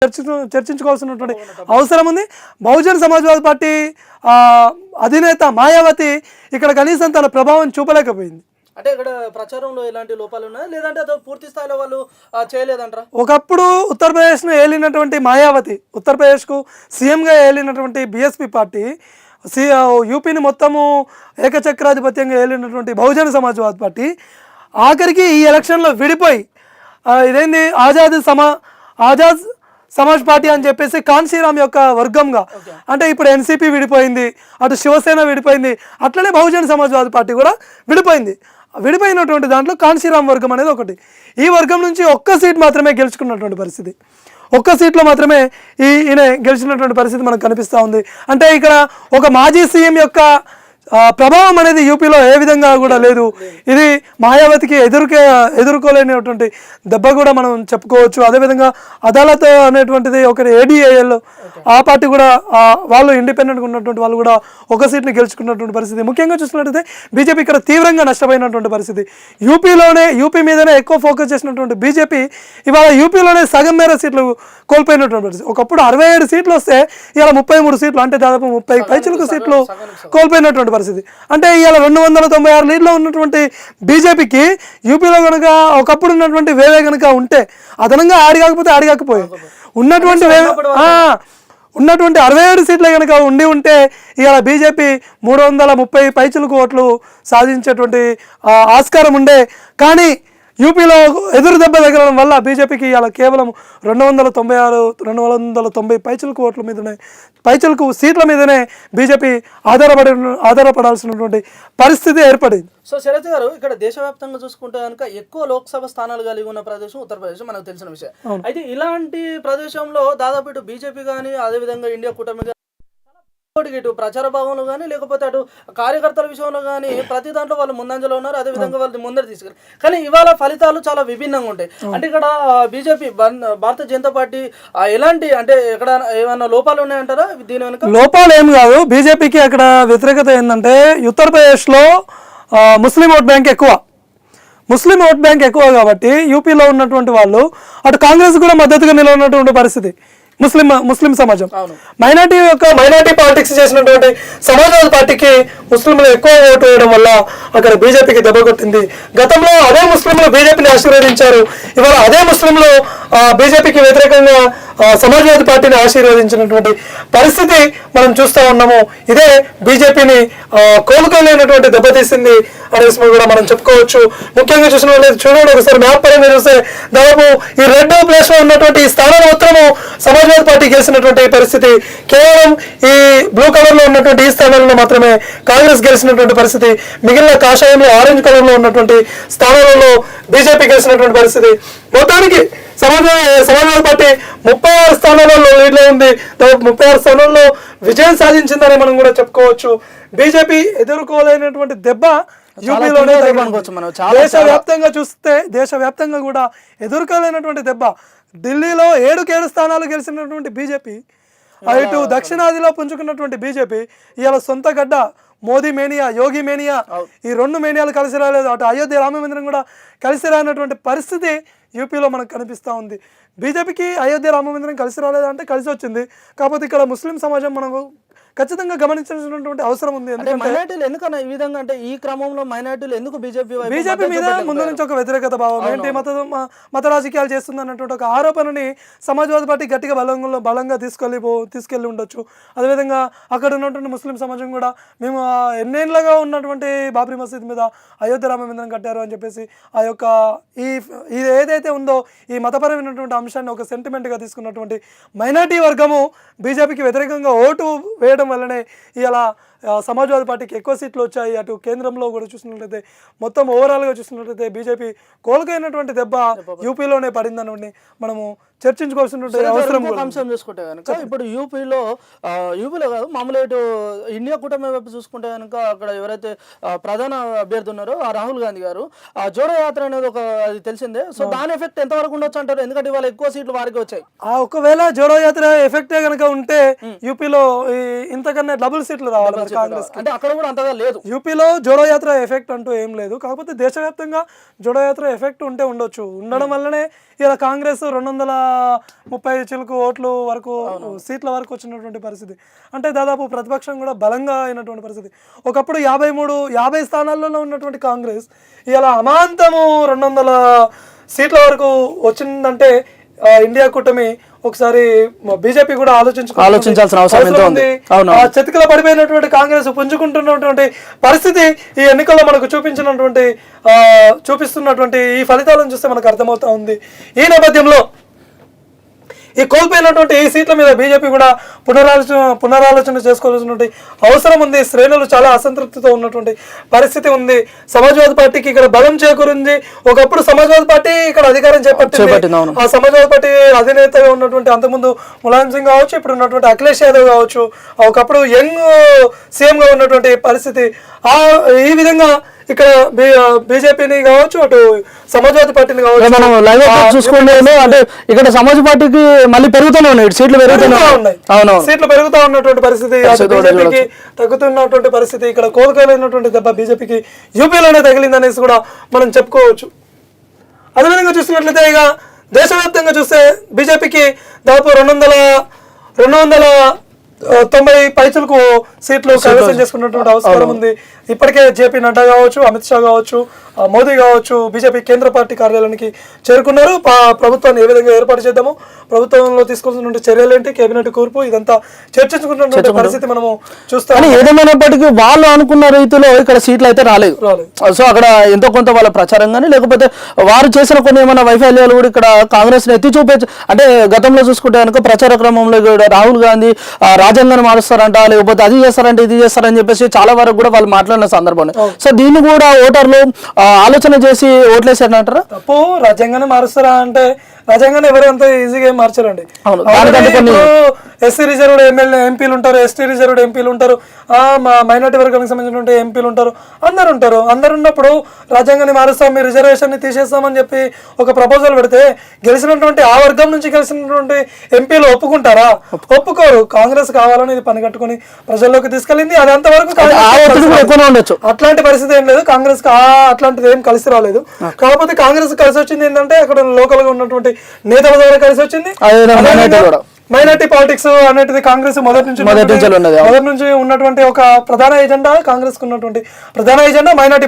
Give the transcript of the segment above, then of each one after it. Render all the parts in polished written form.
చర్చించుకోవాల్సినటువంటి అవసరం ఉంది. బహుజన్ సమాజ్వాదీ పార్టీ అధినేత మాయావతి ఇక్కడ కనీసం తన ప్రభావం చూపలేకపోయింది. అంటే ఇక్కడ ప్రచారంలో ఎలాంటి లోపాలు ఉన్నాయా లేదంటే అదో పూర్తి స్థాయిలో వాళ్ళు చేయలేదంటారా? ఒకప్పుడు ఉత్తరప్రదేశ్ను ఏలినటువంటి మాయావతి, ఉత్తరప్రదేశ్కు సీఎంగా ఏలినటువంటి బీఎస్పీ పార్టీ, యూపీని మొత్తము ఏకచక్రాధిపత్యంగా ఏలినటువంటి బహుజన సమాజ్వాదీ పార్టీ ఆఖరికి ఈ ఎలక్షన్లో విడిపోయి ఇదేంది ఆజాద్ సమాజ్ పార్టీ అని చెప్పేసి కాన్సీరామ్ యొక్క వర్గంగా, అంటే ఇప్పుడు ఎన్సీపీ విడిపోయింది, అటు శివసేన విడిపోయింది, అట్లనే బహుజన సమాజ్వాదీ పార్టీ కూడా విడిపోయింది. విడిపోయినటువంటి దాంట్లో కాన్సీరామ్ వర్గం అనేది ఒకటి. ఈ వర్గం నుంచి ఒక్క సీట్ మాత్రమే గెలుచుకున్నటువంటి పరిస్థితి, ఒక్క సీట్లో మాత్రమే ఈయన గెలిచినటువంటి పరిస్థితి మనకు కనిపిస్తూ ఉంది. అంటే ఇక్కడ ఒక మాజీ సీఎం యొక్క ప్రభావం అనేది యూపీలో ఏ విధంగా కూడా లేదు. ఇది మాయావతికి ఎదుర్కోలేనటువంటి దెబ్బ కూడా మనం చెప్పుకోవచ్చు. అదేవిధంగా అదాలత్ అనేటువంటిది ఒకటి ఏడీఏఎల్ ఆ పార్టీ కూడా వాళ్ళు ఇండిపెండెంట్గా ఉన్నటువంటి వాళ్ళు కూడా ఒక సీట్ని గెలుచుకున్నటువంటి పరిస్థితి. ముఖ్యంగా చూసినట్టయితే బీజేపీ ఇక్కడ తీవ్రంగా నష్టపోయినటువంటి పరిస్థితి. యూపీ మీదనే ఎక్కువ ఫోకస్ చేసినటువంటి బీజేపీ ఇవాళ యూపీలోనే సగం మేర సీట్లు కోల్పోయినటువంటి పరిస్థితి. ఒకప్పుడు 67 సీట్లు వస్తే ఇవాళ 33 సీట్లు, అంటే దాదాపు 30 పైచిలకు సీట్లు కోల్పోయినటువంటి పరిస్థితి. అంటే ఇవాళ 296 లీడ్లో ఉన్నటువంటి బీజేపీకి యూపీలో కనుక ఒకప్పుడు ఉన్నటువంటి వేవే కనుక ఉంటే అదనంగా ఆడికాకపోయాయి ఉన్నటువంటి 67 సీట్లే కనుక ఉంటే ఇవాళ బీజేపీ 330 పైచిలకు ఓట్లు సాధించేటువంటి ఆస్కారం ఉండే. కానీ యూపీలో ఎదురు దెబ్బ తగలడం వల్ల బీజేపీకి ఇవాళ కేవలం 290 పైచిలకు సీట్ల మీదనే బీజేపీ ఆధారపడాల్సినటువంటి పరిస్థితి ఏర్పడింది. సో శరత్ గారు, ఇక్కడ దేశవ్యాప్తంగా చూసుకుంటే కనుక ఎక్కువ లోక్సభ స్థానాలు కలిగి ఉన్న ప్రదేశం ఉత్తరప్రదేశ్, మనకు తెలిసిన విషయం. అయితే ఇలాంటి ప్రదేశంలో దాదాపు ఇటు బీజేపీ కానీ అదేవిధంగా ఇండియా కూటమి ఇటు ప్రచార భాగంలో కానీ లేకపోతే అటు కార్యకర్తల విషయంలో కానీ ప్రతి దాంట్లో వాళ్ళు ముందంజలో ఉన్నారు, అదేవిధంగా వాళ్ళు ముందర తీసుకెళ్ళి. కానీ ఇవాళ ఫలితాలు చాలా విభిన్నంగా ఉంటాయి. అంటే ఇక్కడ బీజేపీ భారతీయ జనతా పార్టీ ఎలాంటి, అంటే ఎక్కడ ఏమైనా లోపాలు ఉన్నాయంటారా? దీని వెనుక లోపాలు ఏం కాదు. బీజేపీకి అక్కడ వ్యతిరేకత ఏంటంటే ఉత్తరప్రదేశ్లో ముస్లిం ఓట్ బ్యాంక్ ఎక్కువ కాబట్టి యూపీలో ఉన్నటువంటి వాళ్ళు అటు కాంగ్రెస్ కూడా మద్దతుగా నిలవనటువంటి పరిస్థితి. ముస్లిం సమాజం మైనార్టీ పాలిటిక్స్ చేసినటువంటి సమాజ్వాదీ పార్టీకి ముస్లింలు ఎక్కువ ఓటు వేయడం వల్ల అక్కడ బీజేపీకి దెబ్బ కొట్టింది. గతంలో అదే ముస్లింలు బీజేపీని ఆశీర్వదించారు, ఇవాళ అదే ముస్లింలు బీజేపీకి వ్యతిరేకంగా సమాజ్వాదీ పార్టీని ఆశీర్వదించినటువంటి పరిస్థితి మనం చూస్తూ ఉన్నాము. ఇదే బీజేపీని కోలుకోలేనటువంటి దెబ్బతీసింది అనేసి కూడా మనం చెప్పుకోవచ్చు. ముఖ్యంగా చూడండి ఒకసారి మ్యాప్ పరంగా చూస్తే దాదాపు ఈ రెడ్ ప్లేస్ లో ఉన్నటువంటి ఈ స్థానాలు మాత్రము సమాజ్వాదీ పార్టీ గెలిచినటువంటి పరిస్థితి. కేవలం ఈ బ్లూ కలర్ లో ఉన్నటువంటి ఈ స్థానాలలో మాత్రమే కాంగ్రెస్ గెలిచినటువంటి పరిస్థితి. మిగిలిన కాషాయంలో ఆరెంజ్ కలర్ లో ఉన్నటువంటి స్థానాలలో బీజేపీ గెలిచినటువంటి పరిస్థితి. మొత్తానికి సమాజ్వాదీ పార్టీ 36 స్థానాలలో లీడ్లో ఉంది. 36 స్థానాల్లో విజయం సాధించిందని మనం కూడా చెప్పుకోవచ్చు. బీజేపీ ఎదుర్కోలేనటువంటి దెబ్బ యూపీలోనే దేశవ్యాప్తంగా కూడా ఎదుర్కోలేనటువంటి దెబ్బ. ఢిల్లీలో 7 స్థానాలు గెలిచినటువంటి బీజేపీ, ఇటు దక్షిణాదిలో పుంజుకున్నటువంటి బీజేపీ ఇవాళ సొంత గడ్డ మోదీ మేనియా, యోగి మేనియా, ఈ 2 మేనియాలు కలిసి రాలేదు. అటు అయోధ్య రామ మందిరం కూడా కలిసి రానటువంటి పరిస్థితి యూపీలో మనకు కనిపిస్తూ ఉంది. బీజేపీకి అయోధ్య రామ మందిరం కలిసి రాలేదంటే కలిసి వచ్చింది. కాకపోతే ఇక్కడ ముస్లిం సమాజం మనకు ఖచ్చితంగా గమనించాల్సినటువంటి అవసరం ఉంది. మైనార్టీలు ఎందుకన్నా ఈ విధంగా, అంటే ఈ క్రమంలో మైనార్టీలు ఎందుకు బీజేపీ మీద ముందు నుంచి ఒక వ్యతిరేకత భావం ఏంటి, మత రాజకీయాలు చేస్తుంది అన్నటువంటి ఒక ఆరోపణని సమాజ్వాదీ పార్టీ గట్టిగా బలంగా తీసుకెళ్ళి ఉండొచ్చు. అదేవిధంగా అక్కడ ఉన్నటువంటి ముస్లిం సమాజం కూడా మేము ఎన్నేళ్లుగా ఉన్నటువంటి బాబ్రీ మసీద్ మీద అయోధ్య రామ మందిరం కట్టారు అని చెప్పేసి ఆ యొక్క ఇది ఏదైతే ఉందో ఈ మతపరమైనటువంటి అంశాన్ని ఒక సెంటిమెంట్గా తీసుకున్నటువంటి మైనార్టీ వర్గము బీజేపీకి వ్యతిరేకంగా ఓటు వేయడం వల్లనే ఇలా సమాజ్వాదీ పార్టీకి ఎక్కువ సీట్లు వచ్చాయి. అటు కేంద్రంలో కూడా చూసినట్లయితే మొత్తం ఓవరాల్గా చూసినట్లయితే బీజేపీ కోలుకైనటువంటి దెబ్బ యూపీలోనే పడిందని మనము చర్చించుకోవాల్సినటువంటి అవసరం. అంశం చూసుకుంటే కనుక ఇప్పుడు యూపీలో కాదు మామూలుగా ఇటు ఇండియా కూటమి వైపు చూసుకుంటే కనుక అక్కడ ఎవరైతే ప్రధాన అభ్యర్థి ఉన్నారో ఆ రాహుల్ గాంధీ గారు జోడో యాత్ర అనేది అది తెలిసిందే. సో దాని ఎఫెక్ట్ ఎంతవరకు ఉండొచ్చు అంటారు? ఎందుకంటే ఇవాళ ఎక్కువ సీట్లు వారికి వచ్చాయి. ఒకవేళ జోడో యాత్ర ఎఫెక్టే కనుక ఉంటే యూపీలో ఇంతకన్నా డబుల్ సీట్లు రావాలి. కాంగ్రెస్. అంటే అక్కడ కూడా అంతగా లేదు. యూపీలో జోడో యాత్ర ఎఫెక్ట్ అంటూ ఏం లేదు, కాకపోతే దేశవ్యాప్తంగా జోడో యాత్ర ఎఫెక్ట్ ఉండొచ్చు. ఉండడం వల్లనే ఇలా కాంగ్రెస్ 230 చిలుకు ఓట్లు వరకు సీట్ల వరకు వచ్చినటువంటి పరిస్థితి. అంటే దాదాపు ప్రతిపక్షం కూడా బలంగా అయినటువంటి పరిస్థితి. ఒకప్పుడు 50 స్థానాల్లో ఉన్నటువంటి కాంగ్రెస్ ఇలా అమాంతము 200 సీట్ల వరకు వచ్చిందంటే ఇండియా కూటమి ఒకసారి బీజేపీ కూడా ఆలోచించాల్సిన అవసరం ఉంది. చతికిల పడిపోయినటువంటి కాంగ్రెస్ పుంజుకుంటున్నటువంటి పరిస్థితి ఈ ఎన్నికల్లో మనకు చూపిస్తున్నటువంటి ఈ ఫలితాలను చూస్తే మనకు అర్థమవుతా ఉంది. ఈ నేపథ్యంలో ఈ కోల్పోయినటువంటి ఈ సీట్ల మీద బీజేపీ కూడా పునరాలోచన చేసుకోవాల్సినటువంటి అవసరం ఉంది. శ్రేణులు చాలా అసంతృప్తితో ఉన్నటువంటి పరిస్థితి ఉంది. సమాజ్వాదీ పార్టీకి ఇక్కడ బలం చేకూరింది. ఒకప్పుడు సమాజ్వాదీ పార్టీ ఇక్కడ అధికారం చేపట్టింది. ఆ సమాజ్వాదీ పార్టీ అధినేతగా ఉన్నటువంటి అంతకుముందు ములాయం సింగ్ కావచ్చు, ఇప్పుడు ఉన్నటువంటి అఖిలేష్ యాదవ్ కావచ్చు, ఒకప్పుడు యంగ్ సీఎంగా ఉన్నటువంటి పరిస్థితి. ఈ విధంగా ఇక్కడ బీజేపీని కావచ్చు, అటు సమాజ్వాదీ పార్టీని కావచ్చు, మనం లైవ్ చూసుకుంటే అంటే ఇక్కడ సమాజ్ పార్టీకి మళ్ళీ పెరుగుతూనే ఉన్నాయి, సీట్లు పెరుగుతూనే ఉన్నాయి. సీట్లు పెరుగుతూ ఉన్నటువంటి పరిస్థితి, బీజేపీకి తగ్గుతున్నటువంటి పరిస్థితి. ఇక్కడ కోలుకోలేనటువంటి దెబ్బ బీజేపీకి యూపీలోనే తగిలిందనేసి కూడా మనం చెప్పుకోవచ్చు. అదేవిధంగా చూసినట్లయితే ఇక దేశవ్యాప్తంగా చూస్తే బీజేపీకి దాదాపు 290 పైచులకు సీట్లు కైవసం చేసుకున్నటువంటి అవసరం ఉంది. ఇప్పటికే జేపీ నడ్డా కావచ్చు, అమిత్ షా కావచ్చు, మోదీ కావచ్చు బీజేపీ కేంద్ర పార్టీ కార్యాలయానికి చేరుకున్నారు. ప్రభుత్వాన్ని ఏ విధంగా ఏర్పాటు చేద్దాము, ప్రభుత్వంలో తీసుకోవాల్సిన చర్యలు ఏంటి, కేబినెట్ కూర్పు, ఇదంతా చర్చించుకుంటున్న పరిస్థితి మనము చూస్తాం. ఏదేమైనప్పటికీ వాళ్ళు అనుకున్న రీతిలో ఇక్కడ సీట్లు అయితే రాలేదు. సో అక్కడ ఎంతో కొంత వాళ్ళ ప్రచారం కానీ లేకపోతే వారు చేసిన కొన్ని ఏమైనా వైఫల్యాలు కూడా ఇక్కడ కాంగ్రెస్ ఎత్తి చూపించు. అంటే గతంలో చూసుకుంటే కనుక ప్రచార క్రమంలో రాహుల్ గాంధీ రాజ్యాంగాన్ని మారుస్తారంట, లేకపోతే అది చేస్తారంటే ఇది చేస్తారని చెప్పేసి చాలా వరకు కూడా వాళ్ళు మాట్లాడిన సందర్భంలో. సో దీన్ని కూడా ఓటర్లు ఆలోచన చేసి ఓట్లేసారంటారా? తప్పు. రాజ్యాంగాన్ని మారుస్తారా అంటే రాజ్యాంగాన్ని ఎవరు అంత ఈజీగా మార్చారండి. ఎస్సీ రిజర్వ్డ్ ఎంపీలు ఉంటారు, ఎస్టీ రిజర్వ్డ్ ఎంపీలు ఉంటారు, మైనార్టీ వర్గానికి సంబంధించిన ఎంపీలు ఉంటారు, అందరు ఉంటారు. అందరు ఉన్నప్పుడు రాజ్యాంగాన్ని మారుస్తాం, మీ రిజర్వేషన్ ని తీసేస్తామని చెప్పి ఒక ప్రపోజల్ పెడితే గెలిచినటువంటి ఆ వర్గం నుంచి గెలిచినటువంటి ఎంపీలు ఒప్పుకుంటారా? ఒప్పుకోరు. కాంగ్రెస్ కావాలని ఇది పని కట్టుకుని ప్రజల్లోకి తీసుకెళ్ళింది. అది అంతవరకు అట్లాంటి పరిస్థితి ఏం లేదు. కాంగ్రెస్ అట్లాంటిది ఏం కలిసి రాలేదు. కాకపోతే కాంగ్రెస్ కలిసి వచ్చింది ఏంటంటే అక్కడ లోకల్ గా ఉన్నటువంటి నేతల ద్వారా కలిసి వచ్చింది. మైనార్టీ పాలిటిక్స్ అనేది కాంగ్రెస్ మొదటి నుంచి ఉన్నటువంటి ఒక ప్రధాన ఎజెండా. కాంగ్రెస్ కు ఉన్నటువంటి ప్రధాన ఎజెండా మైనార్టీ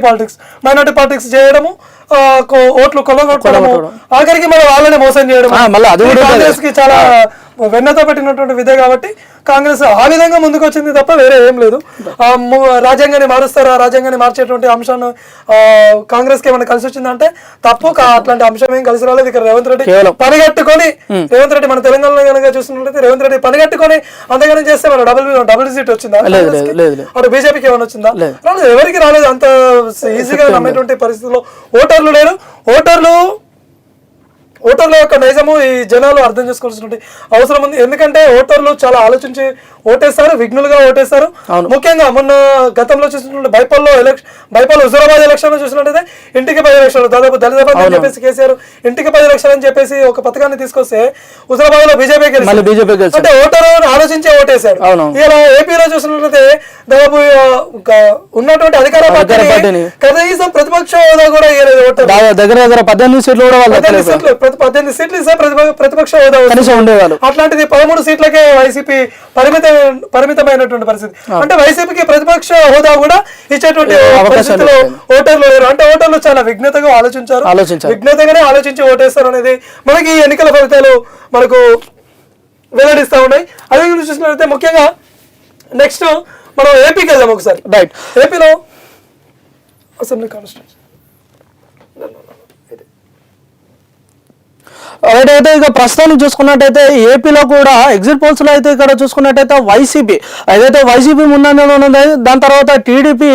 పాలిటిక్స్ చేయడము, ఓట్లు కొల్లగొట్టడము, ఆఖరికి మన వాళ్ళని మోసం చేయడం. కాంగ్రెస్ కి చాలా వెన్నతో పెట్టినటువంటి విధే కాబట్టి కాంగ్రెస్ ఆ విధంగా ముందుకు వచ్చింది తప్ప వేరే ఏం లేదు. రాజ్యాంగాన్ని మారుస్తారా, రాజ్యాంగాన్ని మార్చేటువంటి అంశాన్ని కాంగ్రెస్ కి ఏమైనా కలిసి వచ్చిందంటే తప్పు. అట్లాంటి అంశం ఏం కలిసి రాలేదు. ఇక్కడ రేవంత్ రెడ్డి పనిగట్టుకొని మన తెలంగాణలో కనుక చూసినట్లయితే రేవంత్ రెడ్డి పనిగట్టుకొని అంతగానే చేస్తే మన డబుల్ సీట్ వచ్చిందా? అటు బీజేపీకి ఏమైనా వచ్చిందా? రాలేదు. ఎవరికి రాలేదు. అంత ఈజీగా నమ్మేటువంటి పరిస్థితుల్లో ఓటర్లు లేరు. ఓటర్ల యొక్క నైజము ఈ జనాలు అర్థం చేసుకోవాల్సిన అవసరం ఉంది. ఎందుకంటే ఓటర్లు చాలా ఆలోచించి ఓటేస్తారు, విఘ్నులుగా ఓటేస్తారు. ముఖ్యంగా మొన్న గతంలో చూసినట్టు బైపాల్ హుజూరాబాద్ ఎలక్షన్ చూసినట్టయితే ఇంటికి 10 లక్షలు, దాదాపు దళిత బంధు అని చెప్పేసి కేసీఆర్ ఇంటికి 10 లక్షలు అని చెప్పేసి ఒక పథకాన్ని తీసుకొస్తే హుజూరాబాద్ లో బీజేపీ గెలిచింది. అంటే ఓటరు ఆలోచించి ఓటేశారు. ఇలా ఏపీలో చూసినట్లయితే దాదాపు ఉన్నటువంటి అధికార పార్టీని కనీసం ప్రతిపక్ష హోదా కూడా ఇవ్వలేదు. ఓటర్ దగ్గర 18 సీట్లు ఇస్తే ప్రతిపక్ష హోదా ఉండేవాళ్ళు. అట్లాంటిది 13 సీట్లకే వైసీపీ పరిమితమైనటువంటి పరిస్థితి. అంటే వైసీపీకి ప్రతిపక్ష హోదా కూడా ఇచ్చేటువంటి పరిస్థితిలో ఓటర్లు లేరు. అంటే ఓటర్లు చాలా విఘ్నతగా విఘ్నతగానే ఆలోచించి ఓటేస్తారు అనేది మనకి ఎన్నికల ఫలితాలు మనకు వెల్లడిస్తా ఉన్నాయి. అదే చూసినట్లయితే ముఖ్యంగా నెక్స్ట్ మనం ఏపీకి వెళ్దాం ఒకసారి. ఏపీలో అసెంబ్లీ కాన్స్టిట్యూన్సీ అయితే ఇక ప్రస్తుతానికి చూసుకున్నట్టయితే ఏపీలో కూడా ఎగ్జిట్ పోల్స్ లో అయితే ఇక్కడ చూసుకున్నట్టయితే వైసీపీ ముందంజలో ఉన్నది. దాని తర్వాత టీడీపీ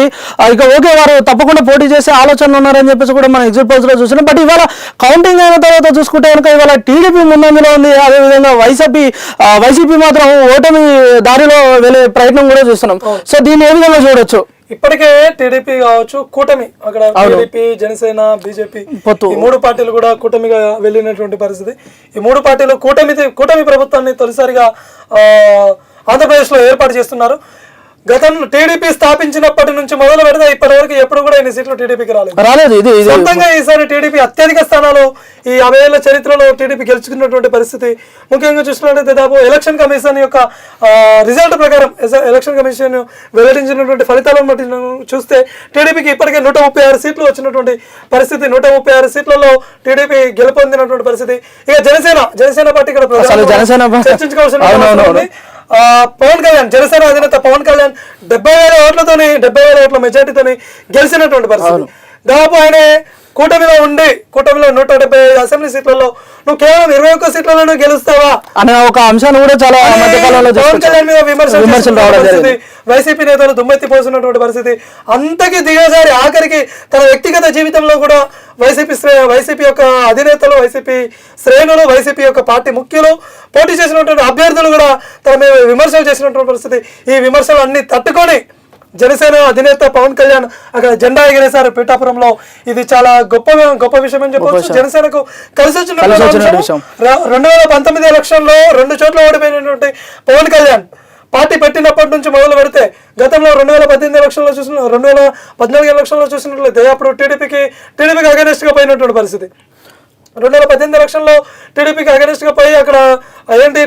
ఇక ఓకే వారు తప్పకుండా పోటీ చేసే ఆలోచనలు ఉన్నారని చెప్పేసి కూడా మనం ఎగ్జిట్ పోల్స్ లో చూసినాం. బట్ ఇవాళ కౌంటింగ్ అయిన తర్వాత చూసుకుంటే కనుక ఇవాళ టీడీపీ ముందంజలో ఉంది. అదేవిధంగా వైసీపీ మాత్రం ఓటమి దారిలో వెళ్ళే ప్రయత్నం కూడా చూస్తున్నాం. సో దీన్ని ఏ విధంగా చూడొచ్చు? ఇప్పటికే టీడీపీ కావచ్చు, కూటమి, అక్కడ టీడీపీ, జనసేన, బీజేపీ ఈ 3 పార్టీలు కూడా కూటమిగా వెళ్ళినటువంటి పరిస్థితి. ఈ 3 పార్టీలు కూటమి ప్రభుత్వాన్ని తొలిసారిగా ఆంధ్రప్రదేశ్ లో ఏర్పాటు చేస్తున్నారు. గతంలో టీడీపీ స్థాపించినప్పటి నుంచి మొదలు పెడితే ఇప్పటి వరకు ఎప్పుడు కూడా ఇన్ని సీట్లు టీడీపీకి రాలేదు. ఇది సొంతంగా ఈసారి టీడీపీ అత్యధిక స్థానాలు ఈ 50 ఏళ్ల చరిత్రలో టీడీపీ గెలుచుకున్నటువంటి పరిస్థితి. ముఖ్యంగా చూసినట్లయితే దాదాపు ఎలక్షన్ కమిషన్ యొక్క రిజల్ట్ ప్రకారం ఎలక్షన్ కమిషన్ వెల్లడించినటువంటి ఫలితాలను బట్టి చూస్తే టీడీపీకి ఇప్పటికే 136 సీట్లు వచ్చినటువంటి పరిస్థితి. 136 సీట్లలో టీడీపీ గెలుపొందినటువంటి పరిస్థితి. ఇక జనసేన పార్టీ ఇక్కడ చర్చించుకోవాల్సిన పవన్ కళ్యాణ్, జనసేన అధినేత పవన్ కళ్యాణ్ 70,000 ఓట్ల మెజార్టీతోని గెలిచినటువంటి పరిస్థితి. దాదాపు ఆయన కూటమిలో 175 అసెంబ్లీ సీట్లలో నువ్వు కేవలం 21 సీట్లలో గెలుస్తావా అనే ఒక అంశాన్ని కూడా చాలా పవన్ కళ్యాణ్ మీద విమర్శలు రావడం, వైసీపీ నేతలు దుమ్మెత్తిపోతున్నటువంటి పరిస్థితి. అంతకి దిగజారి ఆఖరికి తన వ్యక్తిగత జీవితంలో కూడా వైసీపీ యొక్క అధినేతలు, వైసీపీ శ్రేణులు, వైసీపీ యొక్క పార్టీ ముఖ్యులు, పోటీ చేసినటువంటి అభ్యర్థులు కూడా తన మీద విమర్శలు చేసినటువంటి పరిస్థితి. ఈ విమర్శలు అన్ని తట్టుకొని జనసేన అధినేత పవన్ కళ్యాణ్ అక్కడ జెండా ఎగిరేశారు పిఠాపురంలో. ఇది చాలా గొప్ప విషయం అని చెప్పవచ్చు. జనసేనకు కలిసి వచ్చిన 2019 ఎలక్షన్లో 2 చోట్ల ఓడిపోయినటువంటి పవన్ కళ్యాణ్ పార్టీ పెట్టినప్పటి నుంచి మొదలు పెడితే గతంలో 2018 ఎలక్షన్లో 2014 ఎలక్షన్లో చూసినట్లయితే అప్పుడు టీడీపీకి అగెనిస్ట్ గా పోయినటువంటి పరిస్థితి. 2018 ఎలక్షన్లో టీడీపీకి అగెనిస్ట్ గా పోయి అక్కడ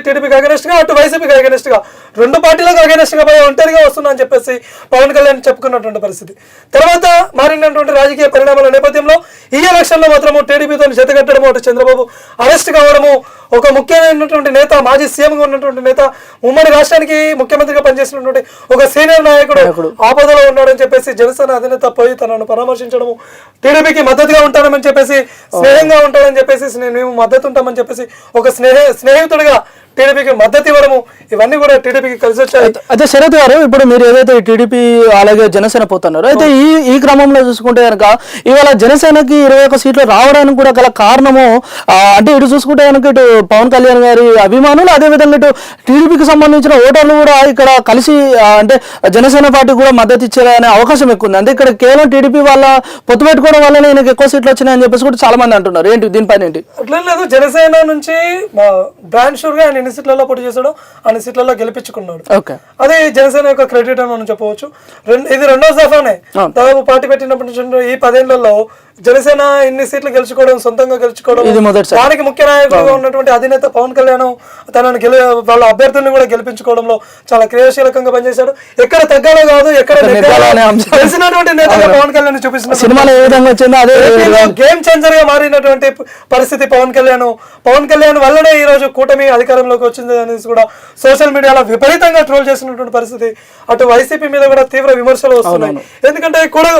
టీడీపీకి అగెనిస్ట్ గా, అటు వైసీపీకి అగెనిస్ట్ గా, 2 పార్టీలకు అగెనిస్ట్ గా పోయి ఒంటరిగా వస్తున్నా అని చెప్పేసి పవన్ కళ్యాణ్ చెప్పుకున్నటువంటి పరిస్థితి. తర్వాత మారినటువంటి రాజకీయ పరిణామాల నేపథ్యంలో ఈ ఎలక్షన్లో మాత్రము టీడీపీతో జతకట్టడము, అటు చంద్రబాబు అరెస్ట్ కావడము, ఒక ముఖ్యమైనటువంటి నేత, మాజీ సీఎంగా ఉన్నటువంటి నేత, ఉమ్మడి రాష్ట్రానికి ముఖ్యమంత్రిగా పనిచేసినటువంటి ఒక సీనియర్ నాయకుడు ఆపదలో ఉన్నాడని చెప్పేసి జనసేన అధినేత పోయి తనను పరామర్శించడము, టీడీపీకి మద్దతుగా ఉంటానని చెప్పేసి, స్నేహంగా ఉంటాడని చెప్పేసి, మేము మద్దతు ఉంటామని చెప్పేసి ఒక స్నేహితుడిగా టీడీపీకి మద్దతు ఇవ్వడము, ఇవన్నీ కూడా టీడీపీకి కలిసి వచ్చాయి. అయితే శరత్ గారు, ఇప్పుడు మీరు ఏదైతే టీడీపీ అలాగే జనసేన పోతున్నారు, అయితే ఈ క్రమంలో చూసుకుంటే కనుక ఇవాళ జనసేనకి 21 సీట్లు రావడానికి కూడా గల కారణము అంటే ఇటు చూసుకుంటే కనుక ఇటు పవన్ కళ్యాణ్ గారి అభిమానులు, అదేవిధంగా ఇటు టీడీపీకి సంబంధించిన ఓటర్లు కూడా ఇక్కడ కలిసి అంటే జనసేన పార్టీ కూడా మద్దతు ఇచ్చేనే అవకాశం ఎక్కువ ఉంది. అంటే ఇక్కడ కేవలం టీడీపీ వాళ్ళ పొత్తు పెట్టుకోవడం వల్ల ఈయనకి ఎక్కువ సీట్లు వచ్చినాయని చెప్పేసి కూడా చాలా మంది అంటున్నారు. ఏంటి దీనిపైన ఏంటి? అట్లా లేదు, జనసేన నుంచి బ్రాండ్ షూర్ గా ఆయన ఎన్ని సీట్లలో పోటీ చేశాడో అన్ని సీట్లలో గెలిపించుకున్నాడు. అదే జనసేన యొక్క క్రెడిట్ అని మనం చెప్పవచ్చు. ఇది 2వ దఫానే దాదాపు పార్టీ పెట్టినప్పటి నుంచి ఈ 10 ఏళ్లలో జనసేన ఇన్ని సీట్లు గెలుచుకోవడం, సొంతంగా గెలుచుకోవడం, దానికి ముఖ్య నాయకుడిగా ఉన్నటువంటి అధినేత పవన్ కళ్యాణ్ తనను వాళ్ళ అభ్యర్థుల్ని కూడా గెలిపించుకోవడంలో చాలా క్రియాశీలకంగా పనిచేశాడు. ఎక్కడ తగ్గాలో కాదు, ఎక్కడ తెలిసినటువంటి నేతగా పవన్ కళ్యాణ్ చూపిస్తున్న సినిమాలో ఏ విధంగా వచ్చిందో అదే గేమ్ చేంజర్ గా మారినటువంటి పరిస్థితి పవన్ కళ్యాణ్ వల్లనే ఈ రోజు కూటమి అధికారంలోకి వచ్చింది అనేసి కూడా సోషల్ మీడియాలో విపరీతంగా ట్రోల్ చేసినటువంటి పరిస్థితి. అటు వైసీపీ మీద కూడా తీవ్ర విమర్శలు వస్తున్నాయి. ఎందుకంటే కూడా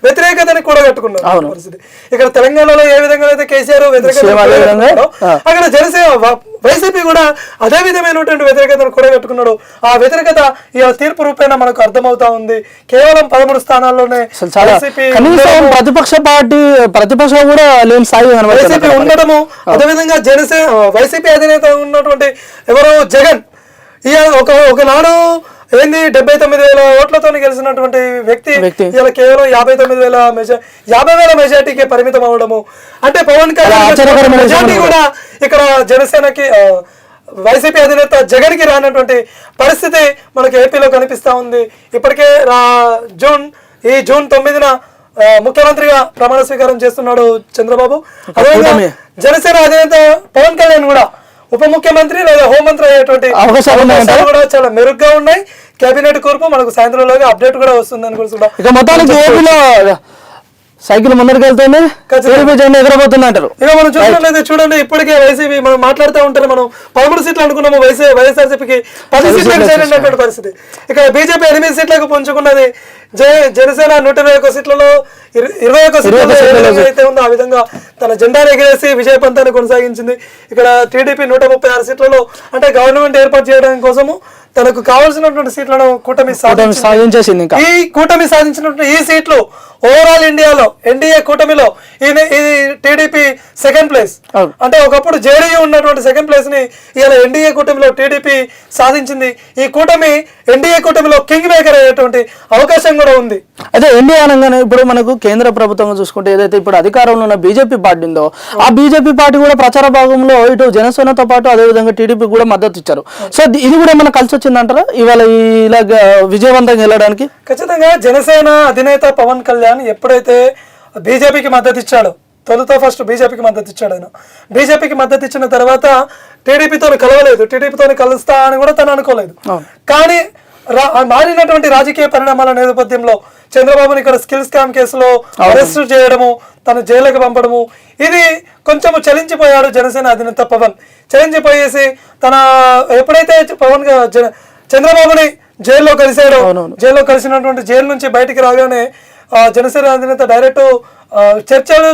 వ్యతిరేకతని కూడా కట్టుకున్నారు పరిస్థితి. ఇక్కడ తెలంగాణలో ఏ విధంగా అయితే కేసీఆర్ వ్యతిరేకత, అక్కడ జనసేన వైసీపీ కూడా అదే విధమైనటువంటి వ్యతిరేకతను కూడా కట్టుకున్నాడు. ఆ వ్యతిరేకత ఈ తీర్పు రూపేణ మనకు అర్థమవుతా ఉంది. కేవలం 13 స్థానాల్లోనే ప్రతిపక్షం కూడా వైసీపీ ఉండటము, అదేవిధంగా వైసీపీ అధినేత ఉన్నటువంటి ఎవరో జగన్ ఒకనాడు 79,000 ఓట్లతో గెలిచినటువంటి వ్యక్తి ఇలా కేవలం 50,000 మెజార్టీకి పరిమితం అవడము అంటే పవన్ కళ్యాణ్ మెజార్టీ కూడా ఇక్కడ జనసేనకి వైసీపీ అధినేత జగన్ కి రానటువంటి పరిస్థితి మనకి ఏపీలో కనిపిస్తా ఉంది. ఇప్పటికే జూన్ 9న ముఖ్యమంత్రిగా ప్రమాణ స్వీకారం చేస్తున్నాడు చంద్రబాబు. అదేవిధంగా జనసేన అధినేత పవన్ కళ్యాణ్ కూడా ఉప ముఖ్యమంత్రి లేదా హోంమంత్రి అయ్యేటువంటి అవకాశాలు కూడా చాలా మెరుగ్గా ఉన్నాయి. కేబినెట్ కూర్పు మనకు సాయంత్రంలోగా అప్డేట్ కూడా వస్తుందని కూడా ఇక మొత్తానికి ఏపీలో సైకిల్ ముందరికి వెళ్తుంది, ఎదురబోతుంది అంటారు. ఇక మనం చూసినట్లయితే చూడండి, ఇప్పటికే వైసీపీ మనం మాట్లాడుతూ ఉంటారు, మనం 13 సీట్లు అనుకున్నాము, వైఎస్ఆర్సీపీకి 10 సీట్లకు చేరినటువంటి పరిస్థితి. ఇక్కడ బీజేపీ 8 సీట్లకు పుంజుకున్నది. జనసేన 121 సీట్లలో 21 సీట్లలో అయితే ఉందో ఆ విధంగా తన జెండాను ఎగిరేసి విజయ పంతాన్ని కొనసాగించింది. ఇక్కడ టీడీపీ 136 సీట్లలో అంటే గవర్నమెంట్ ఏర్పాటు చేయడం కోసము తనకు కావాల్సినటువంటి సీట్లను కూటమి సాధించేసింది. ఈ కూటమి సాధించినటువంటి ఈ సీట్లు ఓవరాల్ ఇండియాలో ఎన్డీఏ కూటమిలో ఇది టీడీపీ 2nd ప్లేస్. అంటే ఒకప్పుడు జేడీయూ ఉన్నటువంటి 2nd ప్లేస్ ని ఇవాళ ఎన్డీఏ కూటమిలో టీడీపీ సాధించింది. ఈ కూటమి ఎన్డీఏ కూటమిలో కింగ్ మేకర్ అయ్యేటువంటి అవకాశం కూడా ఉంది. అదే ఎన్డీఏ అనగానే ఇప్పుడు మనకు కేంద్ర ప్రభుత్వం చూసుకుంటే ఏదైతే ఇప్పుడు అధికారంలో ఉన్న బీజేపీ పార్టీ ఉందో ఆ బీజేపీ పార్టీ కూడా ప్రచార భాగంలో ఇటు జనసేనతో పాటు అదేవిధంగా టీడీపీ కూడా మద్దతు ఇచ్చారు. సో ఇది కూడా మనకు కలిసి వచ్చిందంటారా ఇవాళ ఇలాగ విజయవంతంగా వెళ్ళడానికి? ఖచ్చితంగా జనసేన అధినేత పవన్ కళ్యాణ్ ఎప్పుడైతే బీజేపీకి మద్దతు ఇచ్చాడో, తొలుత ఫస్ట్ బీజేపీకి మద్దతు ఇచ్చాడు. ఆయన బీజేపీకి మద్దతు ఇచ్చిన తర్వాత టీడీపీతో కలవలేదు, టీడీపీతో కలుస్తా అని కూడా తను అనుకోలేదు. కానీ మారినటువంటి రాజకీయ పరిణామాల నేపథ్యంలో చంద్రబాబుని ఇక్కడ స్కిల్ స్కామ్ కేసులో అరెస్ట్ చేయడము, తను జైలుకి పంపడము, ఇది కొంచెం చలించిపోయాడు జనసేన అధినేత పవన్. చలించిపోయేసి తన ఎప్పుడైతే పవన్ చంద్రబాబుని జైల్లో కలిసాడో, జైల్లో కలిసినటువంటి జైలు నుంచి బయటికి రాగానే జనసేన అధినేత డైరెక్ట్ చర్చలు